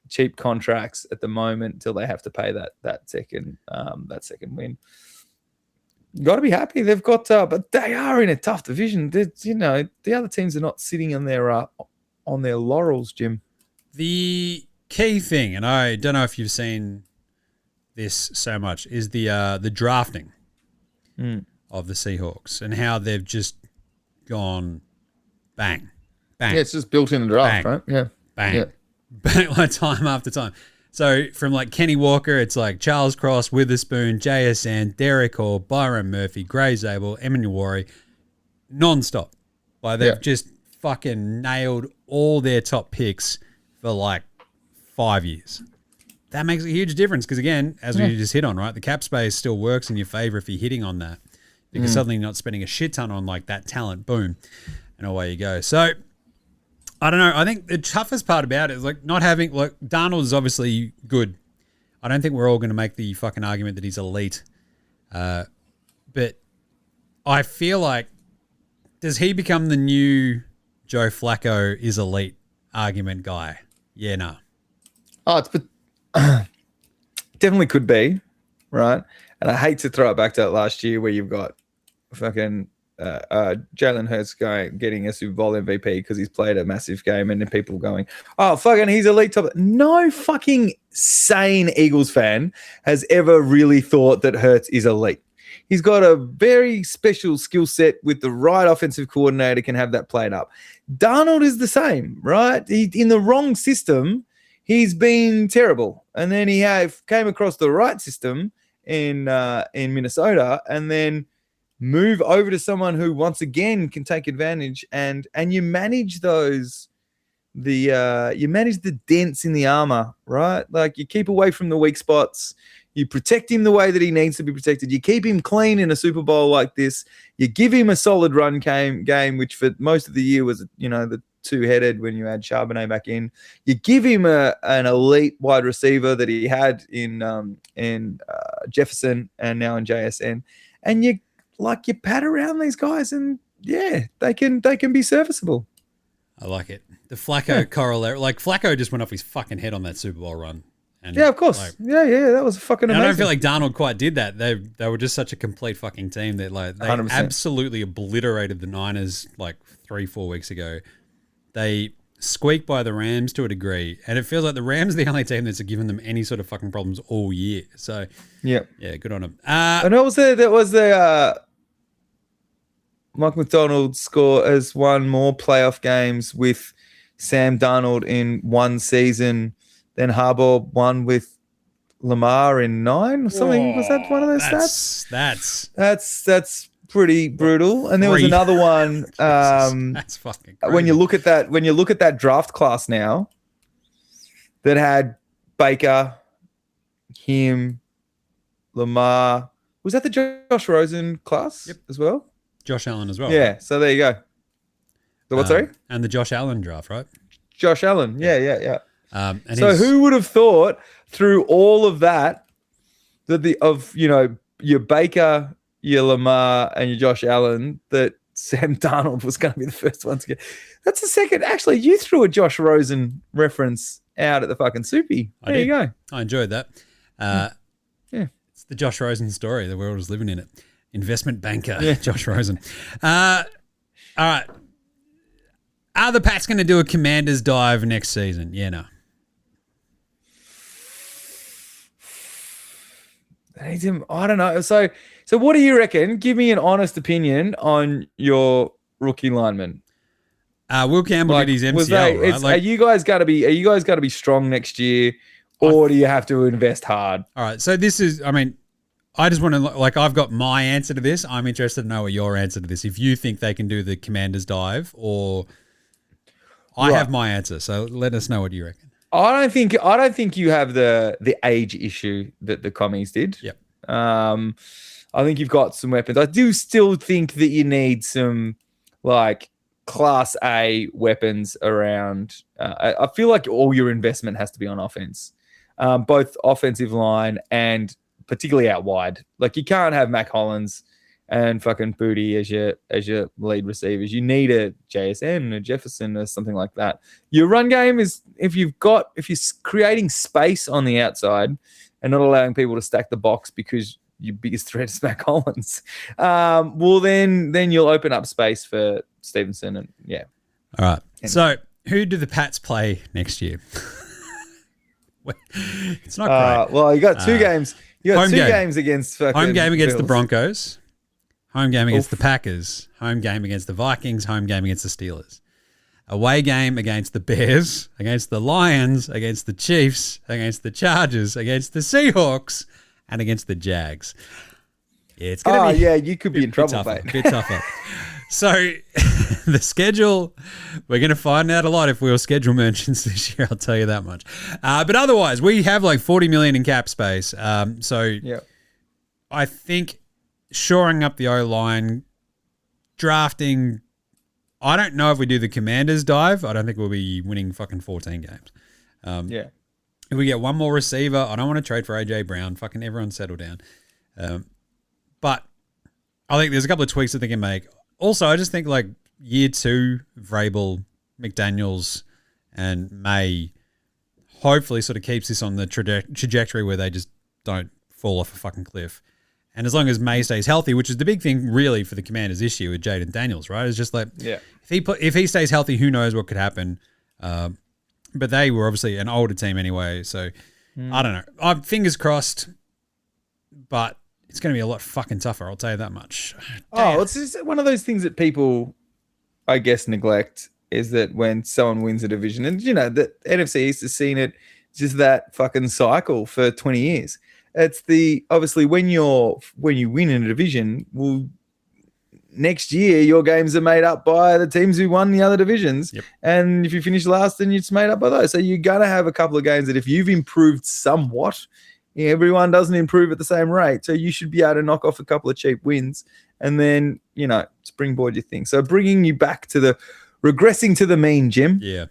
cheap contracts at the moment until they have to pay that second win. You got to be happy. They've got, but they are in a tough division. The other teams are not sitting on their laurels, Jim. The key thing, and I don't know if you've seen this so much, is the drafting of the Seahawks and how they've just gone bang, bang. Yeah, it's just built in the draft, bang, right? Yeah, bang, bang, like time after time. So from like Kenny Walker, it's like Charles Cross, Witherspoon, JSN, Derek Hall, Byron Murphy, Gray Zabel, Emanuwari, nonstop. Like they've just fucking nailed all their top picks for like 5 years. That makes a huge difference because, again, as we just hit on, right, the cap space still works in your favor if you're hitting on that because suddenly you're not spending a shit ton on like that talent. Boom. And away you go. So I don't know. I think the toughest part about it is like not having like Darnold is obviously good. I don't think we're all going to make the fucking argument that he's elite. But I feel like, does he become the new Joe Flacco is elite argument guy? Yeah, no. Oh, definitely could be, right? And I hate to throw it back to that last year where you've got fucking Jalen Hurts getting a Super Bowl MVP because he's played a massive game, and then people going, "Oh, fucking, he's elite top." No fucking sane Eagles fan has ever really thought that Hurts is elite. He's got a very special skill set with the right offensive coordinator can have that played up. Darnold is the same, right? In the wrong system, he's been terrible, and then he came across the right system in Minnesota, and then move over to someone who once again can take advantage, and you manage you manage the dents in the armor, right? Like you keep away from the weak spots, you protect him the way that he needs to be protected, you keep him clean in a Super Bowl like this, you give him a solid run game, which for most of the year was, the two-headed when you add Charbonnet back in. You give him an elite wide receiver that he had in Jefferson and now in JSN, and you pat around these guys, and yeah, they can be serviceable. I like it. The Flacco corollary, like Flacco just went off his fucking head on that Super Bowl run. And yeah, of course. Like, yeah, that was fucking amazing. I don't feel like Darnold quite did that. They were just such a complete fucking team that they 100%. Absolutely obliterated the Niners like 3-4 weeks ago. They squeaked by the Rams to a degree, and it feels like the Rams are the only team that's given them any sort of fucking problems all year. So yeah, good on them. And what was the Mike McDonald has won more playoff games with Sam Darnold in one season than Harbaugh won with Lamar in 9 or something. Was that one of those stats? That's pretty brutal. And there was another one. That's fucking crazy. When you look at that draft class now, that had Baker, him, Lamar. Was that the Josh Rosen class as well? Josh Allen as well. Yeah. Right? So there you go. So what? Sorry. And the Josh Allen draft, right? Josh Allen. Yeah. And so who would have thought through all of that your Baker, your Lamar, and your Josh Allen, that Sam Darnold was going to be the first one to get. That's the second. Actually, you threw a Josh Rosen reference out at the fucking Soupy. There you go. I enjoyed that. Yeah. It's the Josh Rosen story. The world is living in it. Investment banker, Josh Rosen. All right. Are the Pats going to do a Commanders dive next season? Yeah, no. I don't know. So what do you reckon? Give me an honest opinion on your rookie lineman. Will Campbell did his MCL, right? Are you guys got to be strong next year, or do you have to invest hard? All right. So this is, I just want to, I've got my answer to this. I'm interested to know what your answer to this. If you think they can do the Commanders dive, or I have my answer. So let us know what you reckon. I don't think you have the age issue that the commies did. Yep. I think you've got some weapons. I do still think that you need some class A weapons around. I feel like all your investment has to be on offense, both offensive line and particularly out wide. Like you can't have Mac Hollins and fucking Booty as your lead receivers. You need a JSN, a Jefferson, or something like that. Your run game is if you're creating space on the outside and not allowing people to stack the box because your biggest threat is Mac Hollins. Then you'll open up space for Stevenson and All right. So who do the Pats play next year? It's not great. Well, you got two games. You got two games against fucking home game against Bills. the Broncos, home game against the Packers, home game against the Vikings, home game against the Steelers. Away game against the Bears, against the Lions, against the Chiefs, against the Chargers, against the Seahawks, and against the Jags. Yeah, it's going to be... yeah, you could be in trouble, mate. A bit tougher. So the schedule, we're going to find out a lot if we'll schedule merchants this year, I'll tell you that much. But otherwise, we have like $40 million in cap space. I think shoring up the O-line, drafting I don't know if we do the Commanders dive. I don't think we'll be winning fucking 14 games. Yeah. If we get one more receiver, I don't want to trade for AJ Brown. Fucking everyone settle down. But I think there's a couple of tweaks that they can make. Also, I just think like year 2, Vrabel, McDaniels, and May hopefully sort of keeps this on the trajectory where they just don't fall off a fucking cliff. And as long as May stays healthy, which is the big thing really for the Commanders this year with Jaden Daniels, right? It's just like if he stays healthy, who knows what could happen. But they were obviously an older team anyway, so I don't know. I'm fingers crossed, but it's going to be a lot fucking tougher, I'll tell you that much. Damn. Oh, it's just one of those things that people, I guess, neglect is that when someone wins a division, and you know, the NFC East has seen it, just that fucking cycle for 20 years. It's obviously when you win in a division, well, next year your games are made up by the teams who won the other divisions. Yep. And if you finish last, then it's made up by those. So you're going to have a couple of games that if you've improved somewhat, everyone doesn't improve at the same rate. So you should be able to knock off a couple of cheap wins and then, springboard your thing. So bringing you back to regressing to the mean, Jim. Yeah.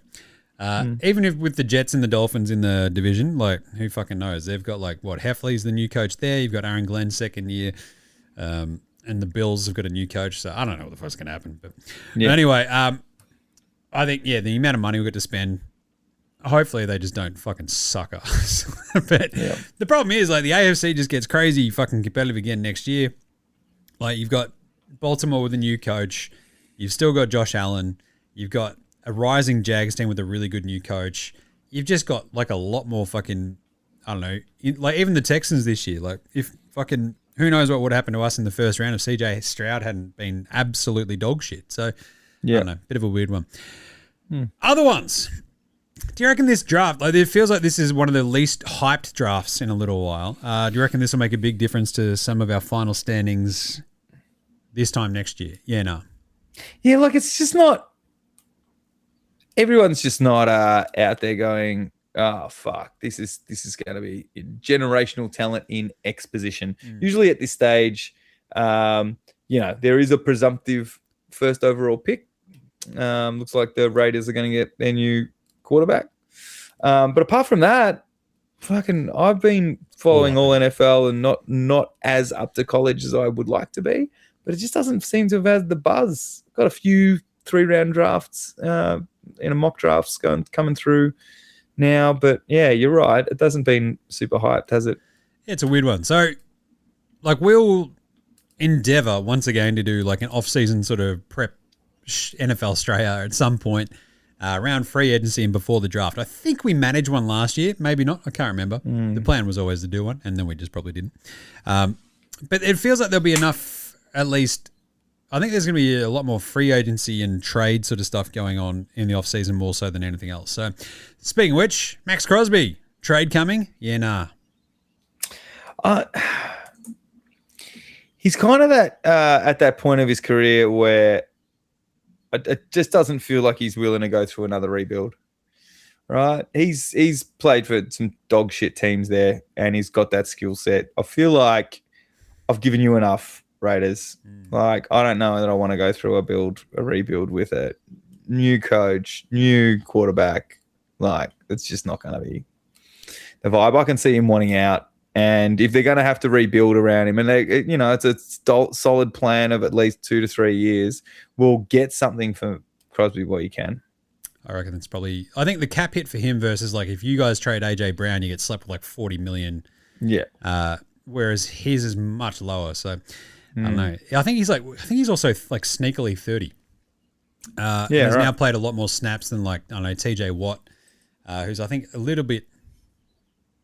Even if with the Jets and the Dolphins in the division, like who fucking knows? They've got Heffley's the new coach there. You've got Aaron Glenn second year. And the Bills have got a new coach. So I don't know what the fuck's going to happen. But anyway, I think, the amount of money we've got to spend, hopefully they just don't fucking suck us. But the problem is the AFC just gets crazy fucking competitive again next year. Like you've got Baltimore with a new coach. You've still got Josh Allen. You've got a rising Jags team with a really good new coach. You've just got a lot more fucking, I don't know, even the Texans this year. If fucking, who knows what would happen to us in the first round if CJ Stroud hadn't been absolutely dog shit. So, I don't know, bit of a weird one. Other ones. Do you reckon this draft, it feels like this is one of the least hyped drafts in a little while. Do you reckon this will make a big difference to some of our final standings this time next year? Yeah, no. Yeah, it's just not, everyone's just not out there going, oh, fuck, this is going to be generational talent in X position. Usually at this stage, there is a presumptive first overall pick. Looks like the Raiders are going to get their new quarterback. But apart from that, fucking, I've been following all NFL and not as up to college as I would like to be, but it just doesn't seem to have had the buzz. Got a few 3-round drafts in a mock drafts coming through now, but yeah, you're right. It hasn't been super hyped, has it? Yeah, it's a weird one. So, we'll endeavor once again to do an off-season sort of prep NFL Straya at some point around free agency and before the draft. I think we managed one last year, maybe not. I can't remember. The plan was always to do one, and then we just probably didn't. But it feels like there'll be enough, at least. I think there's going to be a lot more free agency and trade sort of stuff going on in the off-season more so than anything else. So, speaking of which, Max Crosby, trade coming? Yeah, nah. He's kind of at that point of his career where it just doesn't feel like he's willing to go through another rebuild, right? He's played for some dog shit teams there, and he's got that skill set. I feel like I've given you enough, Raiders. I don't know that I want to go through a rebuild with a new coach, new quarterback. It's just not going to be the vibe. I can see him wanting out. And if they're going to have to rebuild around him, and it's a solid plan of at least 2 to 3 years, we'll get something for Crosby what you can. I reckon it's probably, I think the cap hit for him versus if you guys trade AJ Brown, you get slapped with $40 million. Yeah. Whereas his is much lower. So I don't know. I think he's also sneakily 30. He's now played a lot more snaps than TJ Watt, who's I think a little bit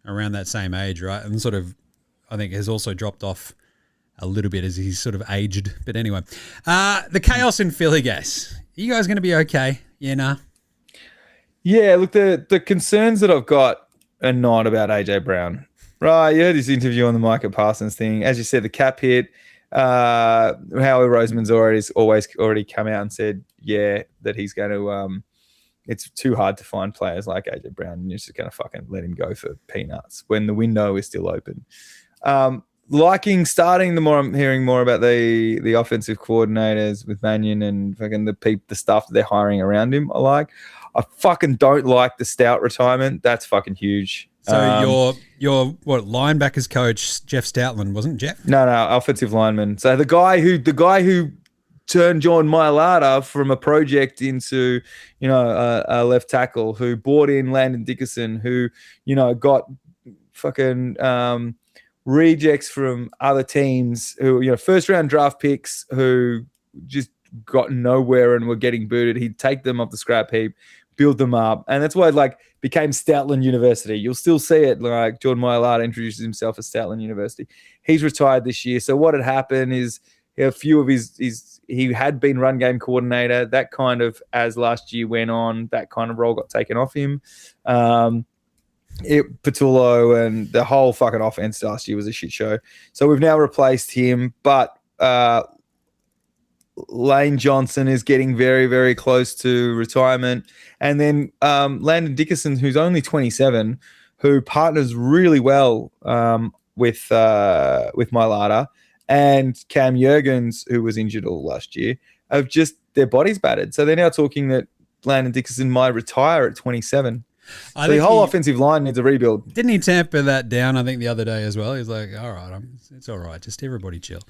around that same age, right? And sort of, I think has also dropped off a little bit as he's sort of aged. But anyway, the chaos in Philly, guys. Are you guys going to be okay? Yeah, nah. Yeah, look, the concerns that I've got are not about AJ Brown. Right, you heard his interview on the Micah Parsons thing. As you said, the cap hit. Howie Roseman's already come out and said, that he's going to. It's too hard to find players like AJ Brown, and you're just going to fucking let him go for peanuts when the window is still open. liking starting the more I'm hearing more about the offensive coordinators with Mannion and fucking the stuff that they're hiring around him. I fucking don't like the Stout retirement. That's fucking huge. So your what linebackers coach Jeff Stoutland, wasn't Jeff? No, offensive lineman. So the guy who turned John Mailata from a project into, a left tackle, who brought in Landon Dickerson, who, got fucking rejects from other teams who, first round draft picks who just got nowhere and were getting booted. He'd take them off the scrap heap, build them up. And that's why it became Stoutland University. You'll still see it. Like Jordan Mailata introduces himself as Stoutland University. He's retired this year. So what had happened is a few of he had been run game coordinator. That kind of, as last year went on, that kind of role got taken off him. Patullo and the whole fucking offense last year was a shit show. So we've now replaced him, but Lane Johnson is getting very, very close to retirement. And then Landon Dickerson, who's only 27, who partners really well with Mailata, and Cam Jurgens, who was injured all last year, have just their bodies battered. So they're now talking that Landon Dickerson might retire at 27. So the whole offensive line needs a rebuild. Didn't he tamper that down, I think, the other day as well? He's like, all right, it's all right. Just everybody chill.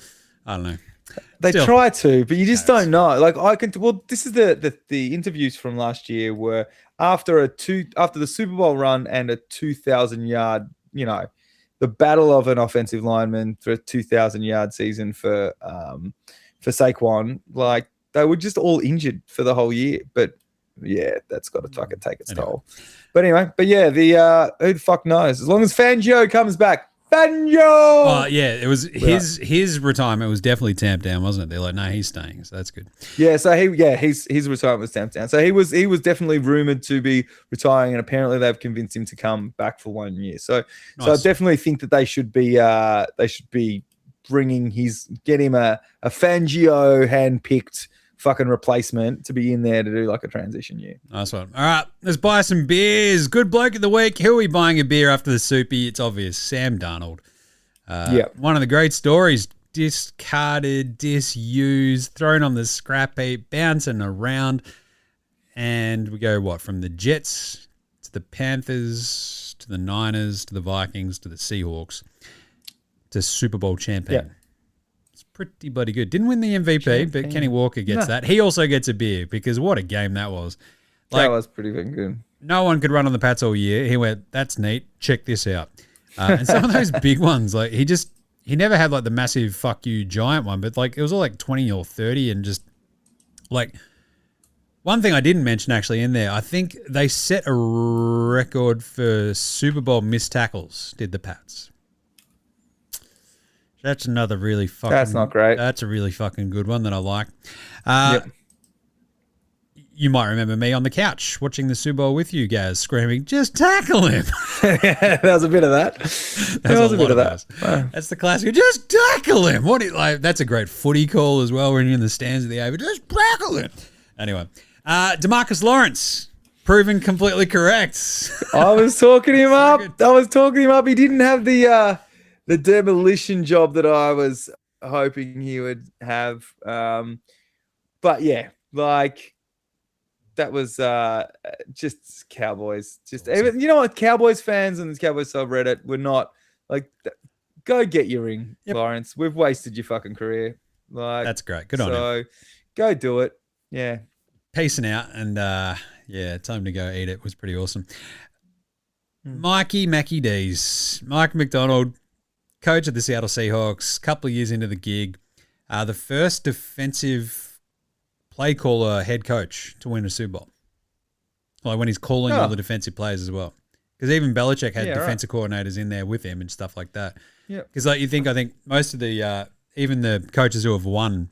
I don't know. They try to, but you just don't know. This is the interviews from last year were after the Super Bowl run and a 2,000 yard, the battle of an offensive lineman for a 2,000-yard season for Saquon. Like, they were just all injured for the whole year. But yeah, that's got to fucking take its toll. But anyway, who the fuck knows? As long as Fangio comes back. Fangio! Oh, yeah, it was his retirement was definitely tamped down, wasn't it? They're like, no, he's staying, so that's good. Yeah, so his retirement was tamped down. So he was definitely rumored to be retiring, and apparently they've convinced him to come back for 1 year. So I definitely think that they should be get him a Fangio hand-picked fucking replacement to be in there to do like a transition year. Nice one. All right, let's buy some beers. Good bloke of the week. Who are we buying a beer after the soupy? It's obvious. Sam Darnold. One of the great stories. Discarded, disused, thrown on the scrap heap, bouncing around. And we go, from the Jets to the Panthers to the Niners to the Vikings to the Seahawks to Super Bowl champion. Yeah. Pretty bloody good. Didn't win the MVP, but Kenny Walker gets that. He also gets a beer because what a game that was. That was pretty fucking good. No one could run on the Pats all year. He went, that's neat. Check this out. And some of those big ones, he never had the massive fuck you giant one, but it was all 20 or 30 and just one thing I didn't mention actually in there, I think they set a record for Super Bowl missed tackles, did the Pats. That's another really fucking... That's not great. That's a really fucking good one that I like. You might remember me on the couch watching the Super Bowl with you guys screaming, just tackle him. There was a bit of that. There was a bit of that. Wow. That's the classic. Just tackle him. That's a great footy call as well when you're in the stands of the A. But just tackle him. Anyway, DeMarcus Lawrence, proven completely correct. I was talking him up. He didn't have the demolition job that I was hoping he would have. But yeah, that was just Cowboys. Just even, Cowboys fans and the Cowboys subreddit were not go get your ring, Lawrence. We've wasted your fucking career. That's great. Good on you. So go do it. Yeah. Peacing out and time to go eat it was pretty awesome. Mikey Mackey D's. Mike McDonald, coach of the Seattle Seahawks, couple of years into the gig, the first defensive play caller head coach to win a Super Bowl. When he's calling all the defensive players as well. Because even Belichick had defensive coordinators in there with him and stuff like that. Yeah. Because I think most of the, even the coaches who have won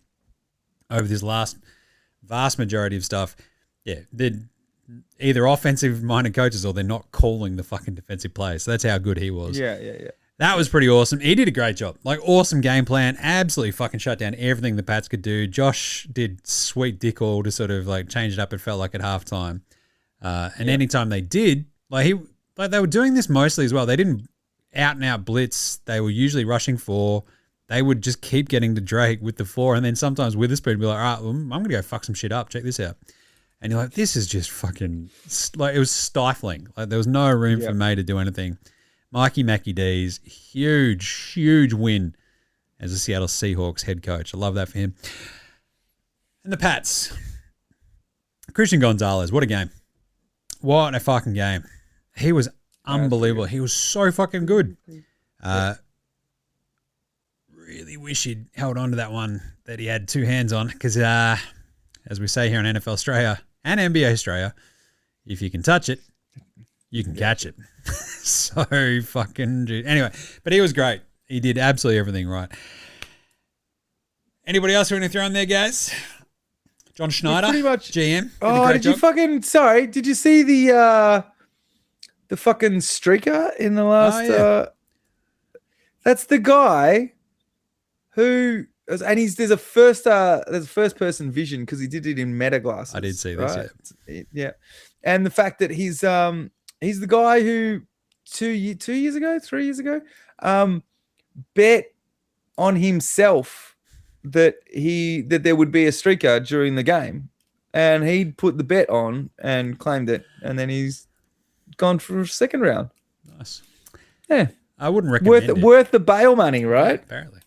over this last vast majority of stuff, they're either offensive-minded coaches or they're not calling the fucking defensive plays. So that's how good he was. Yeah. That was pretty awesome. He did a great job. Awesome game plan. Absolutely fucking shut down everything the Pats could do. Josh did sweet dick all to sort of change it up, it felt like, at halftime. Anytime they did, they were doing this mostly as well. They didn't out and out blitz. They were usually rushing 4. They would just keep getting to Drake with the 4, and then sometimes Witherspoon would be like, all right, well, I'm going to go fuck some shit up. Check this out. And you're like, this is just fucking, like, it was stifling. Like, there was no room for May to do anything. Mikey Mackey D's, huge win as the Seattle Seahawks head coach. I love that for him. And the Pats. Christian Gonzalez, what a game. What a fucking game. He was unbelievable. He was so fucking good. Really wish he'd held on to that one that he had 2 hands on because, as we say here on NFL Straya and NBA Straya, if you can touch it, you can catch it. So fucking dude. Anyway, but he was great. He did absolutely everything right. Anybody else want to throw in there, guys? John Schneider, pretty much GM. Oh, did you fucking? Sorry, did you see the fucking streaker in the last? That's the guy who, and there's a first person vision because he did it in meta glasses. I did see this. Right? Yeah, and the fact that he's the guy who 3 years ago, bet on himself that there would be a streaker during the game, and he'd put the bet on and claimed it, and then he's gone for a second round. Nice. Yeah, I wouldn't recommend it. Worth the bail money, right? Yeah, apparently.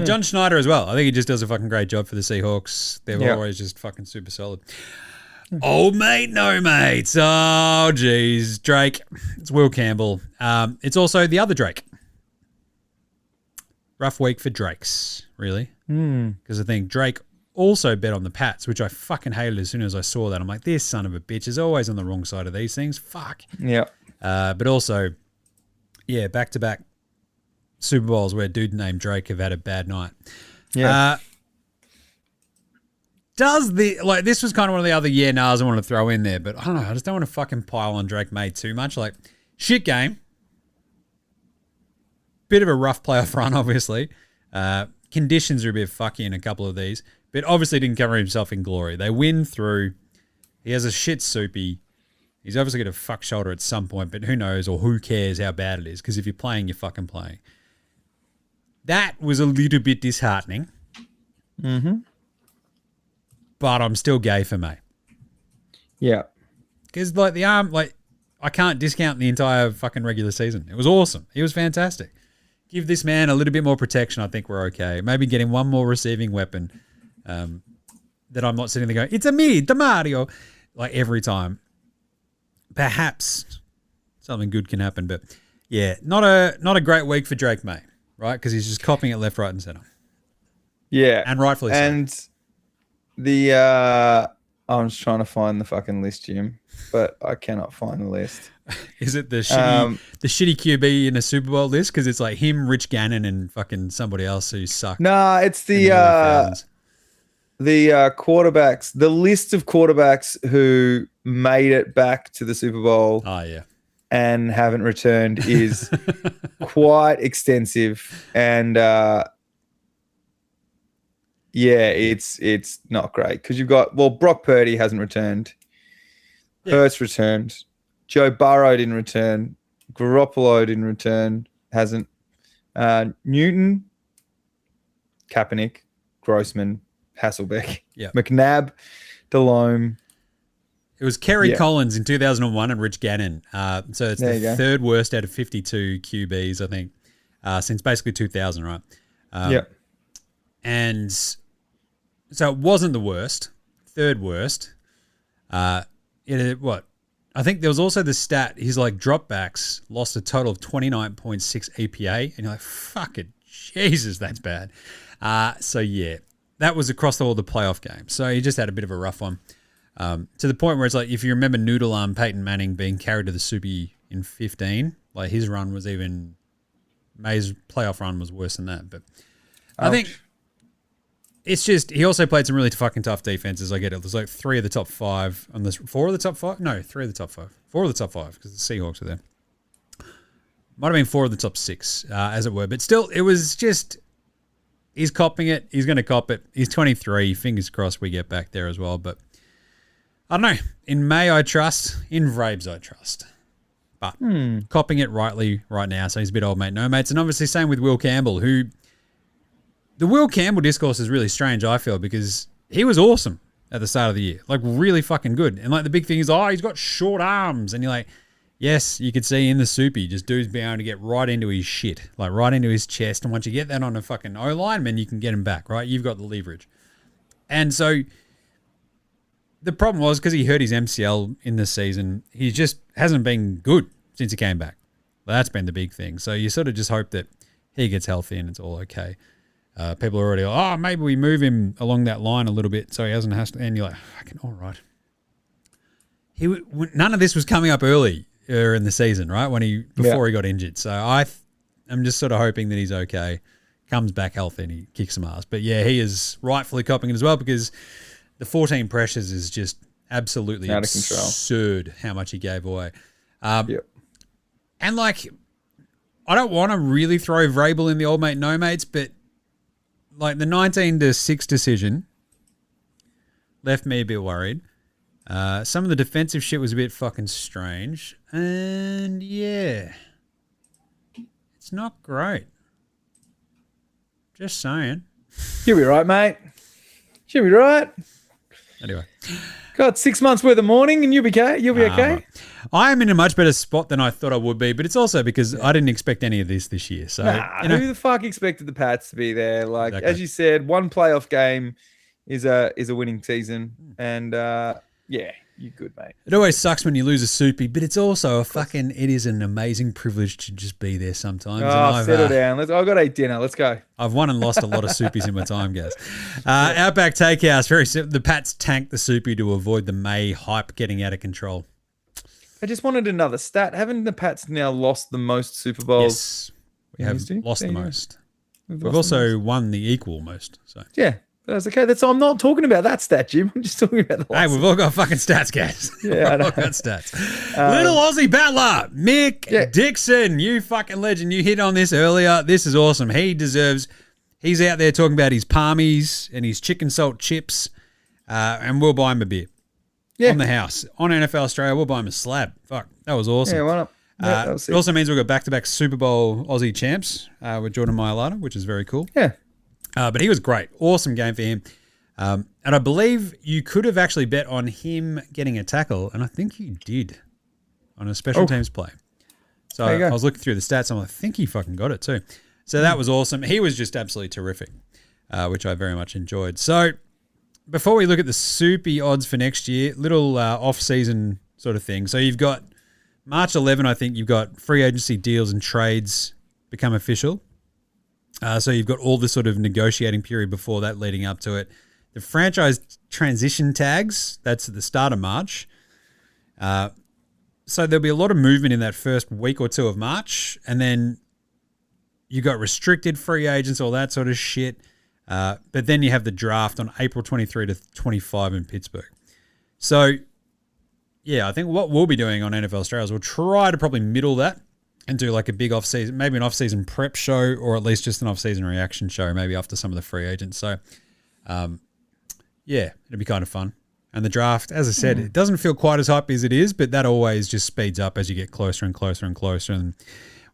John Schneider as well. I think he just does a fucking great job for the Seahawks. They're always just fucking super solid. Old mate, no mates. Oh, geez. Drake. It's Will Campbell. It's also the other Drake. Rough week for Drakes, really. Because I think Drake also bet on the Pats, which I fucking hated as soon as I saw that. I'm like, this son of a bitch is always on the wrong side of these things. Fuck. Yeah. But also, back-to-back Super Bowls where a dude named Drake have had a bad night. Yeah. This was kind of one of the other nahs I want to throw in there, but I don't know. I just don't want to fucking pile on Drake Maye too much. Like, shit game. Bit of a rough playoff run, obviously. Conditions are a bit fucky in a couple of these, but obviously didn't cover himself in glory. They win through. He has a shit soupy. He's obviously got a fuck shoulder at some point, but who knows or who cares how bad it is? Because if you're playing, you're fucking playing. That was a little bit disheartening. Mm-hmm. But I'm still gay for May. Yeah. Because I can't discount the entire fucking regular season. It was awesome. He was fantastic. Give this man a little bit more protection. I think we're okay. Maybe get him one more receiving weapon that I'm not sitting there going, it's a me, DeMario, like every time. Perhaps something good can happen. But yeah, not a great week for Drake Maye, right? Because he's just copying it left, right, and center. Yeah. And rightfully so. And I'm just trying to find the fucking list, Jim, but I cannot find the list. Is it the shitty QB in a Super Bowl list? Because it's like him, Rich Gannon, and fucking somebody else who sucked. Nah, it's the quarterbacks. The list of quarterbacks who made it back to the Super Bowl. Oh yeah, and haven't returned is quite extensive, and it's not great because you've got Brock Purdy hasn't returned, Hurts returned, Joe Burrow didn't return, Garoppolo didn't return, hasn't, Newton, Kaepernick, Grossman, Hasselbeck, McNabb, Delhomme. It was Kerry Collins in 2001 and Rich Gannon. So it's the third worst out of 52 QBs, I think, since basically 2000, right? And so it wasn't the worst, third worst. I think there was also the stat, his dropbacks lost a total of 29.6 EPA. And you're like, fuck it, Jesus, that's bad. So yeah, that was across all the playoff games. So he just had a bit of a rough one. To the point where it's like, if you remember Noodle Arm Peyton Manning being carried to the Soupy in 15, like his run was even, May's playoff run was worse than that. But I think it's just, he also played some really fucking tough defenses. I get it. There's like 3 of the top 5 on this, 4 of the top 5? No, 3 of the top 5. 4 of the top 5 because the Seahawks are there. Might have been 4 of the top 6, as it were. But still, it was just, he's copping it. He's going to cop it. He's 23. Fingers crossed we get back there as well. But I don't know. In May, I trust. In Vrabes, I trust. but copping it rightly right now. So he's a bit old mate, no mates. And obviously same with Will Campbell, who the Will Campbell discourse is really strange, I feel, because he was awesome at the start of the year, like really fucking good. And like the big thing is, he's got short arms. And you're like, yes, you could see in the soupy, just dude's being able to get right into his shit, like right into his chest. And once you get that on a fucking O-lineman, you can get him back, right? You've got the leverage. And so the problem was because he hurt his MCL in the season, he just hasn't been good since he came back. Well, that's been the big thing. So you sort of just hope that he gets healthy and it's all okay. People are already like, maybe we move him along that line a little bit so he hasn't has to. And you're like, fucking all right. None of this was coming up early in the season, right? Before he got injured. So I'm just sort of hoping that he's okay, comes back healthy and he kicks some ass. But yeah, he is rightfully copping it as well because the 14 pressures is just absolutely out of control. Absurd how much he gave away. And like, I don't want to really throw Vrabel in the old mate, no mates, but like the 19-6 decision left me a bit worried. Some of the defensive shit was a bit fucking strange. And yeah, it's not great. Just saying. You'll be right, mate. You'll be right. Anyway. Got 6 months worth of mourning and you'll be okay. You'll be okay. I am in a much better spot than I thought I would be, but it's also because I didn't expect any of this year. So who the fuck expected the Pats to be there? Like as you said, one playoff game is a winning season, and yeah, you're good, mate. It always sucks when you lose a soupy, but it's also it is an amazing privilege to just be there sometimes. Settle down. I've got to eat dinner. Let's go. I've won and lost a lot of soupies in my time, Gaz. Outback Takehouse, very simple. The Pats tanked the soupy to avoid the May hype getting out of control. I just wanted another stat. Haven't the Pats now lost the most Super Bowls? Yes, we have lost the most. We've also won the equal most. So yeah. That's okay. I'm not talking about that stat, Jim. I'm just talking about the last. Hey, we've all got fucking stats, guys. Yeah, we've all got stats. Little Aussie battler, Mick Dixon. You fucking legend. You hit on this earlier. This is awesome. He's out there talking about his palmies and his chicken salt chips, and we'll buy him a beer. Yeah. On the house. On NFL Straya, we'll buy him a slab. Fuck, that was awesome. Yeah, why not? It also means we've got back-to-back Super Bowl Aussie champs with Jordan Mailata, which is very cool. Yeah. But he was great. Awesome game for him. And I believe you could have actually bet on him getting a tackle, and I think you did on a special teams play. So I was looking through the stats, and I think he fucking got it too. So that was awesome. He was just absolutely terrific, which I very much enjoyed. So before we look at the soupy odds for next year, little off-season sort of thing. So you've got March 11, I think you've got free agency deals and trades become official. So you've got all the sort of negotiating period before that leading up to it. The franchise transition tags, that's at the start of March. So there'll be a lot of movement in that first week or two of March. And then you got restricted free agents, all that sort of shit. But then you have the draft on April 23 to 25 in Pittsburgh. So, yeah, I think what we'll be doing on NFL Straya is we'll try to probably middle that and do like a big off-season, maybe an off-season prep show or at least just an off-season reaction show, maybe after some of the free agents. So, yeah, it'll be kind of fun. And the draft, as I said, it doesn't feel quite as hype as it is, but that always just speeds up as you get closer and closer and closer. And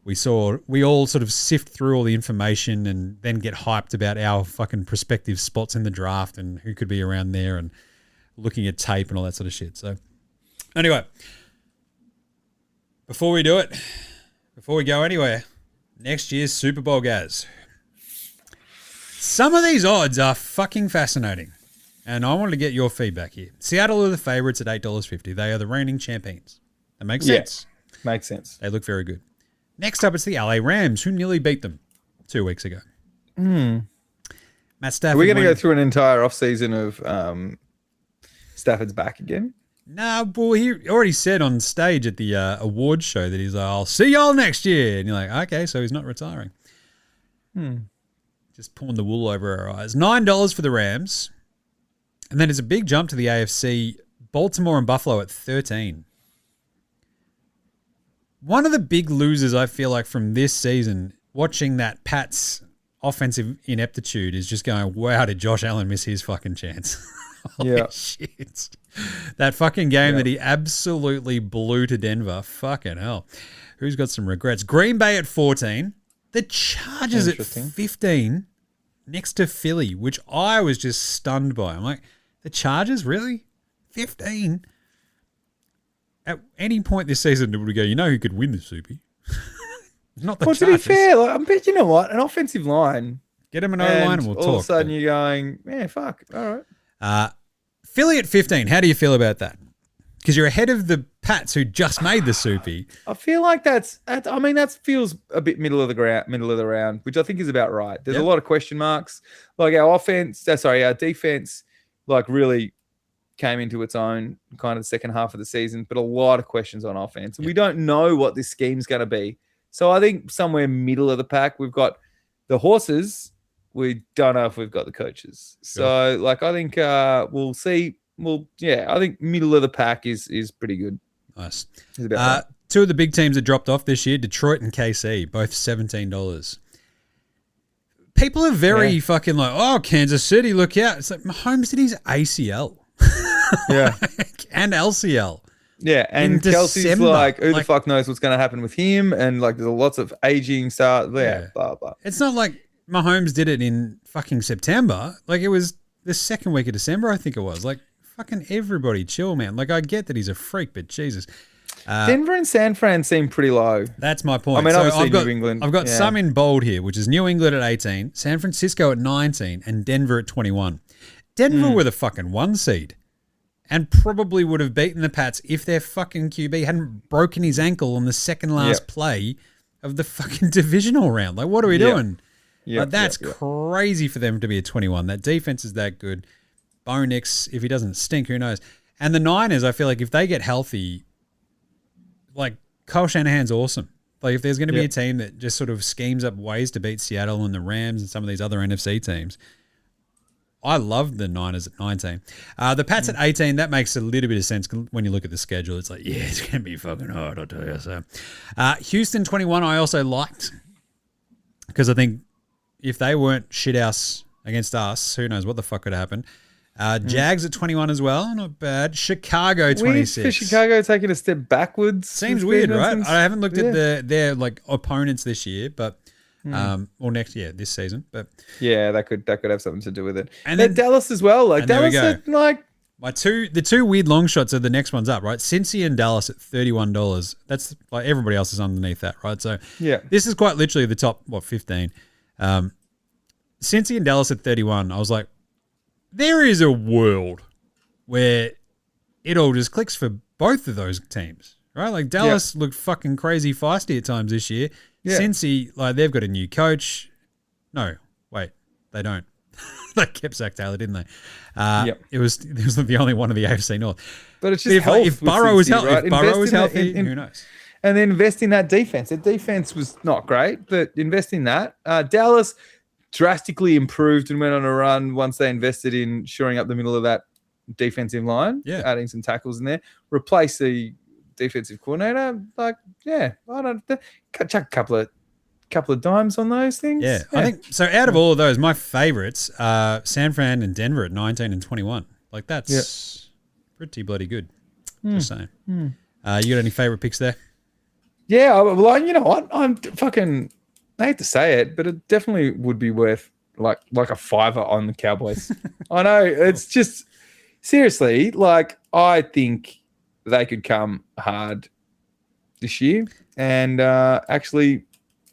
we all sort of sift through all the information and then get hyped about our fucking prospective spots in the draft and who could be around there and looking at tape and all that sort of shit. So anyway, before we go anywhere, next year's Super Bowl, Gaz. Some of these odds are fucking fascinating, and I wanted to get your feedback here. Seattle are the favourites at $8.50. They are the reigning champions. That makes sense. Yeah, makes sense. They look very good. Next up, it's the LA Rams, who nearly beat them 2 weeks ago. Matt Stafford. Are we going to go through an entire offseason of Stafford's back again? No, well, he already said on stage at the awards show that he's like, I'll see y'all next year. And you're like, okay, so he's not retiring. Just pulling the wool over our eyes. $9 for the Rams. And then there's a big jump to the AFC. Baltimore and Buffalo at 13. One of the big losers, I feel like, from this season, watching that Pats offensive ineptitude is just going, wow, did Josh Allen miss his fucking chance? Holy Yeah. shit. That fucking game that he absolutely blew to Denver. Fucking hell. Who's got some regrets? Green Bay at 14. The Chargers at 15 next to Philly, which I was just stunned by. I'm like, the Chargers? Really? 15? At any point this season, would we go, you know who could win the Soupy? Not the Well, Chargers. to be fair, like, I bet you know what? An offensive line. Get him an O-line and we'll talk. All of a sudden you're going, yeah, fuck. All right. Philly at 15. How do you feel about that? Because you're ahead of the Pats who just made the Soupy. I feel like that feels a bit middle of the round, which I think is about right. There's a lot of question marks. Like our defense, like really came into its own kind of the second half of the season, but a lot of questions on offense. And we don't know what this scheme's going to be. So I think somewhere middle of the pack, we've got the horses. We don't know if we've got the coaches. So, like, I think we'll see. I think middle of the pack is pretty good. Nice. Right. Two of the big teams that dropped off this year, Detroit and KC, both $17. People are very fucking like, oh, Kansas City, look out. It's like Mahomes did his ACL. Yeah. And LCL. Yeah, and Kelsey's December, like, who the fuck knows what's going to happen with him? And like, there's lots of aging stuff. Yeah, blah, blah. It's not like Mahomes did it in fucking September. Like, it was the second week of December, I think it was. Like, fucking everybody chill, man. Like, I get that he's a freak, but Jesus. Denver and San Fran seem pretty low. That's my point. I mean, obviously New England. I've got some in bold here, which is New England at 18, San Francisco at 19, and Denver at 21. Denver were the fucking 1 seed. And probably would have beaten the Pats if their fucking QB hadn't broken his ankle on the second last play of the fucking divisional round. Like, what are we doing? Like, that's crazy for them to be a 21. That defense is that good. Bo Nix, if he doesn't stink, who knows? And the Niners, I feel like if they get healthy, like, Kyle Shanahan's awesome. Like, if there's going to be a team that just sort of schemes up ways to beat Seattle and the Rams and some of these other NFC teams, I love the Niners at 19. The Pats at 18, that makes a little bit of sense when you look at the schedule. It's like, yeah, it's going to be fucking hard, I'll tell you. So, Houston 21, I also liked because I think if they weren't shithouse against us, who knows what the fuck could happen. Jags at 21 as well, not bad. Chicago 26. Weird for Chicago taking a step backwards. Seems weird, right? I haven't looked at their like opponents this year, but or this season, but that could have something to do with it. And then Dallas as well, like Dallas at like the two weird long shots are the next ones up, right? Cincy and Dallas at $31. That's like everybody else is underneath that, right? So this is quite literally the top 15. Cincy and Dallas at 31. I was like, there is a world where it all just clicks for both of those teams, right? Like Dallas looked fucking crazy feisty at times this year. Cincy, like, they've got a new coach. No, wait, they don't. They kept Zach Taylor, didn't they? It was the only one of the AFC North. But it's just if Burrow was healthy, right? If Burrow was healthy, who knows? And then invest in that defense. The defense was not great, but invest in that. Dallas drastically improved and went on a run once they invested in shoring up the middle of that defensive line, adding some tackles in there. Replace the defensive coordinator, I don't chuck a couple of dimes on those things. I think so. Out of all of those, my favorites are San Fran and Denver at 19 and 21. Like, that's pretty bloody good. Just saying. You got any favorite picks there? Yeah, well, you know what? I'm fucking. I hate to say it, but it definitely would be worth like a fiver on the Cowboys. I know, it's just seriously, like, I think they could come hard this year and actually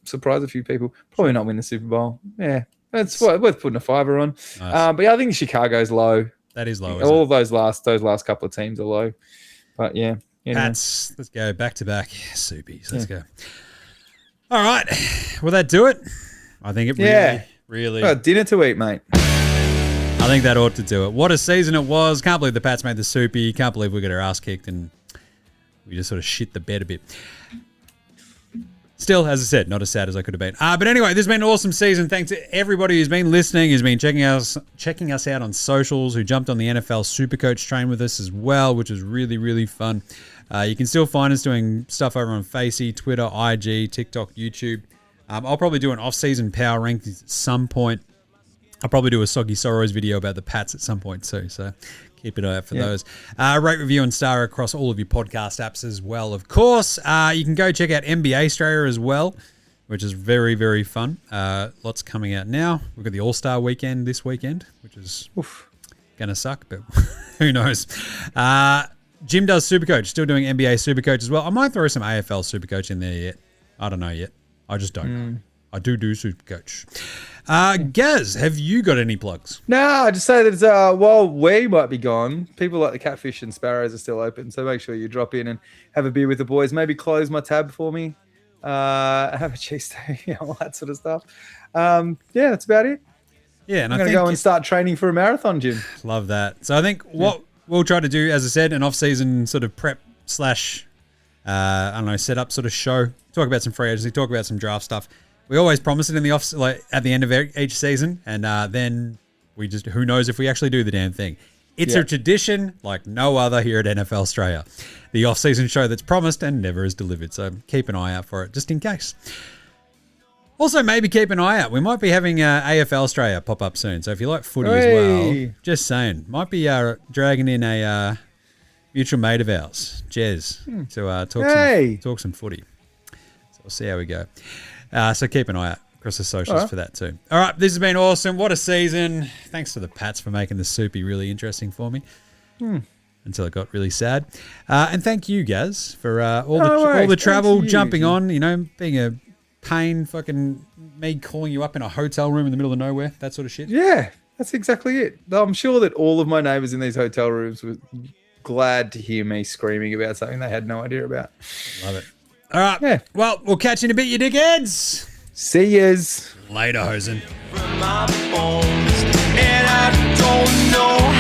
surprise a few people. Probably not win the Super Bowl. Yeah, it's worth putting a fiver on. Nice. But I think Chicago's low. That is low. All of those last couple of teams are low. But yeah, Pats. Let's go back to back. Soupies. Let's go. All right, will that do it? I think it really. Well, dinner to eat, mate. I think that ought to do it. What a season it was. Can't believe the Pats made the Soupy. Can't believe we got our ass kicked and we just sort of shit the bed a bit. Still, as I said, not as sad as I could have been. But anyway, this has been an awesome season. Thanks to everybody who's been listening, who's been checking us out on socials, who jumped on the NFL Supercoach train with us as well, which was really, really fun. You can still find us doing stuff over on Facey, Twitter, IG, TikTok, YouTube. I'll probably do an off-season power rankings at some point. I'll probably do a Soggy Sorrows video about the Pats at some point too, so keep an eye out for those. Rate, review, and star across all of your podcast apps as well, of course. You can go check out NBA Straya as well, which is very, very fun. Lots coming out now. We've got the All-Star weekend this weekend, which is going to suck, but who knows. Jim does Supercoach, still doing NBA Supercoach as well. I might throw some AFL Supercoach in there yet. I don't know yet. I just don't know. I do Supercoach. Gaz, have you got any plugs? No, I just say that while we might be gone, people like the Catfish and Sparrows are still open. So make sure you drop in and have a beer with the boys. Maybe close my tab for me. Have a cheesesteak, all that sort of stuff. That's about it. Yeah, and I'm going to go and start training for a marathon, Jim. Love that. So I think what we'll try to do, as I said, an off-season sort of prep / set up sort of show. Talk about some free agency, talk about some draft stuff. We always promise it in the off, like at the end of each season, and then we just, who knows if we actually do the damn thing. It's a tradition like no other here at NFL Straya, the off-season show that's promised and never is delivered. So keep an eye out for it, just in case. Also, maybe keep an eye out. We might be having AFL Straya pop up soon. So if you like footy as well, just saying, might be dragging in a mutual mate of ours, Jez, to talk some footy. So we'll see how we go. So keep an eye out across the socials for that too. All right, this has been awesome. What a season. Thanks to the Pats for making the soupy really interesting for me. Until it got really sad. And thank you, Gaz, for all the travel, jumping on, being a pain, fucking me calling you up in a hotel room in the middle of nowhere, that sort of shit. Yeah, that's exactly it. I'm sure that all of my neighbours in these hotel rooms were glad to hear me screaming about something they had no idea about. Love it. All right. Yeah. Well, we'll catch you in a bit, you dickheads. See yous. Later, hosen. And I don't know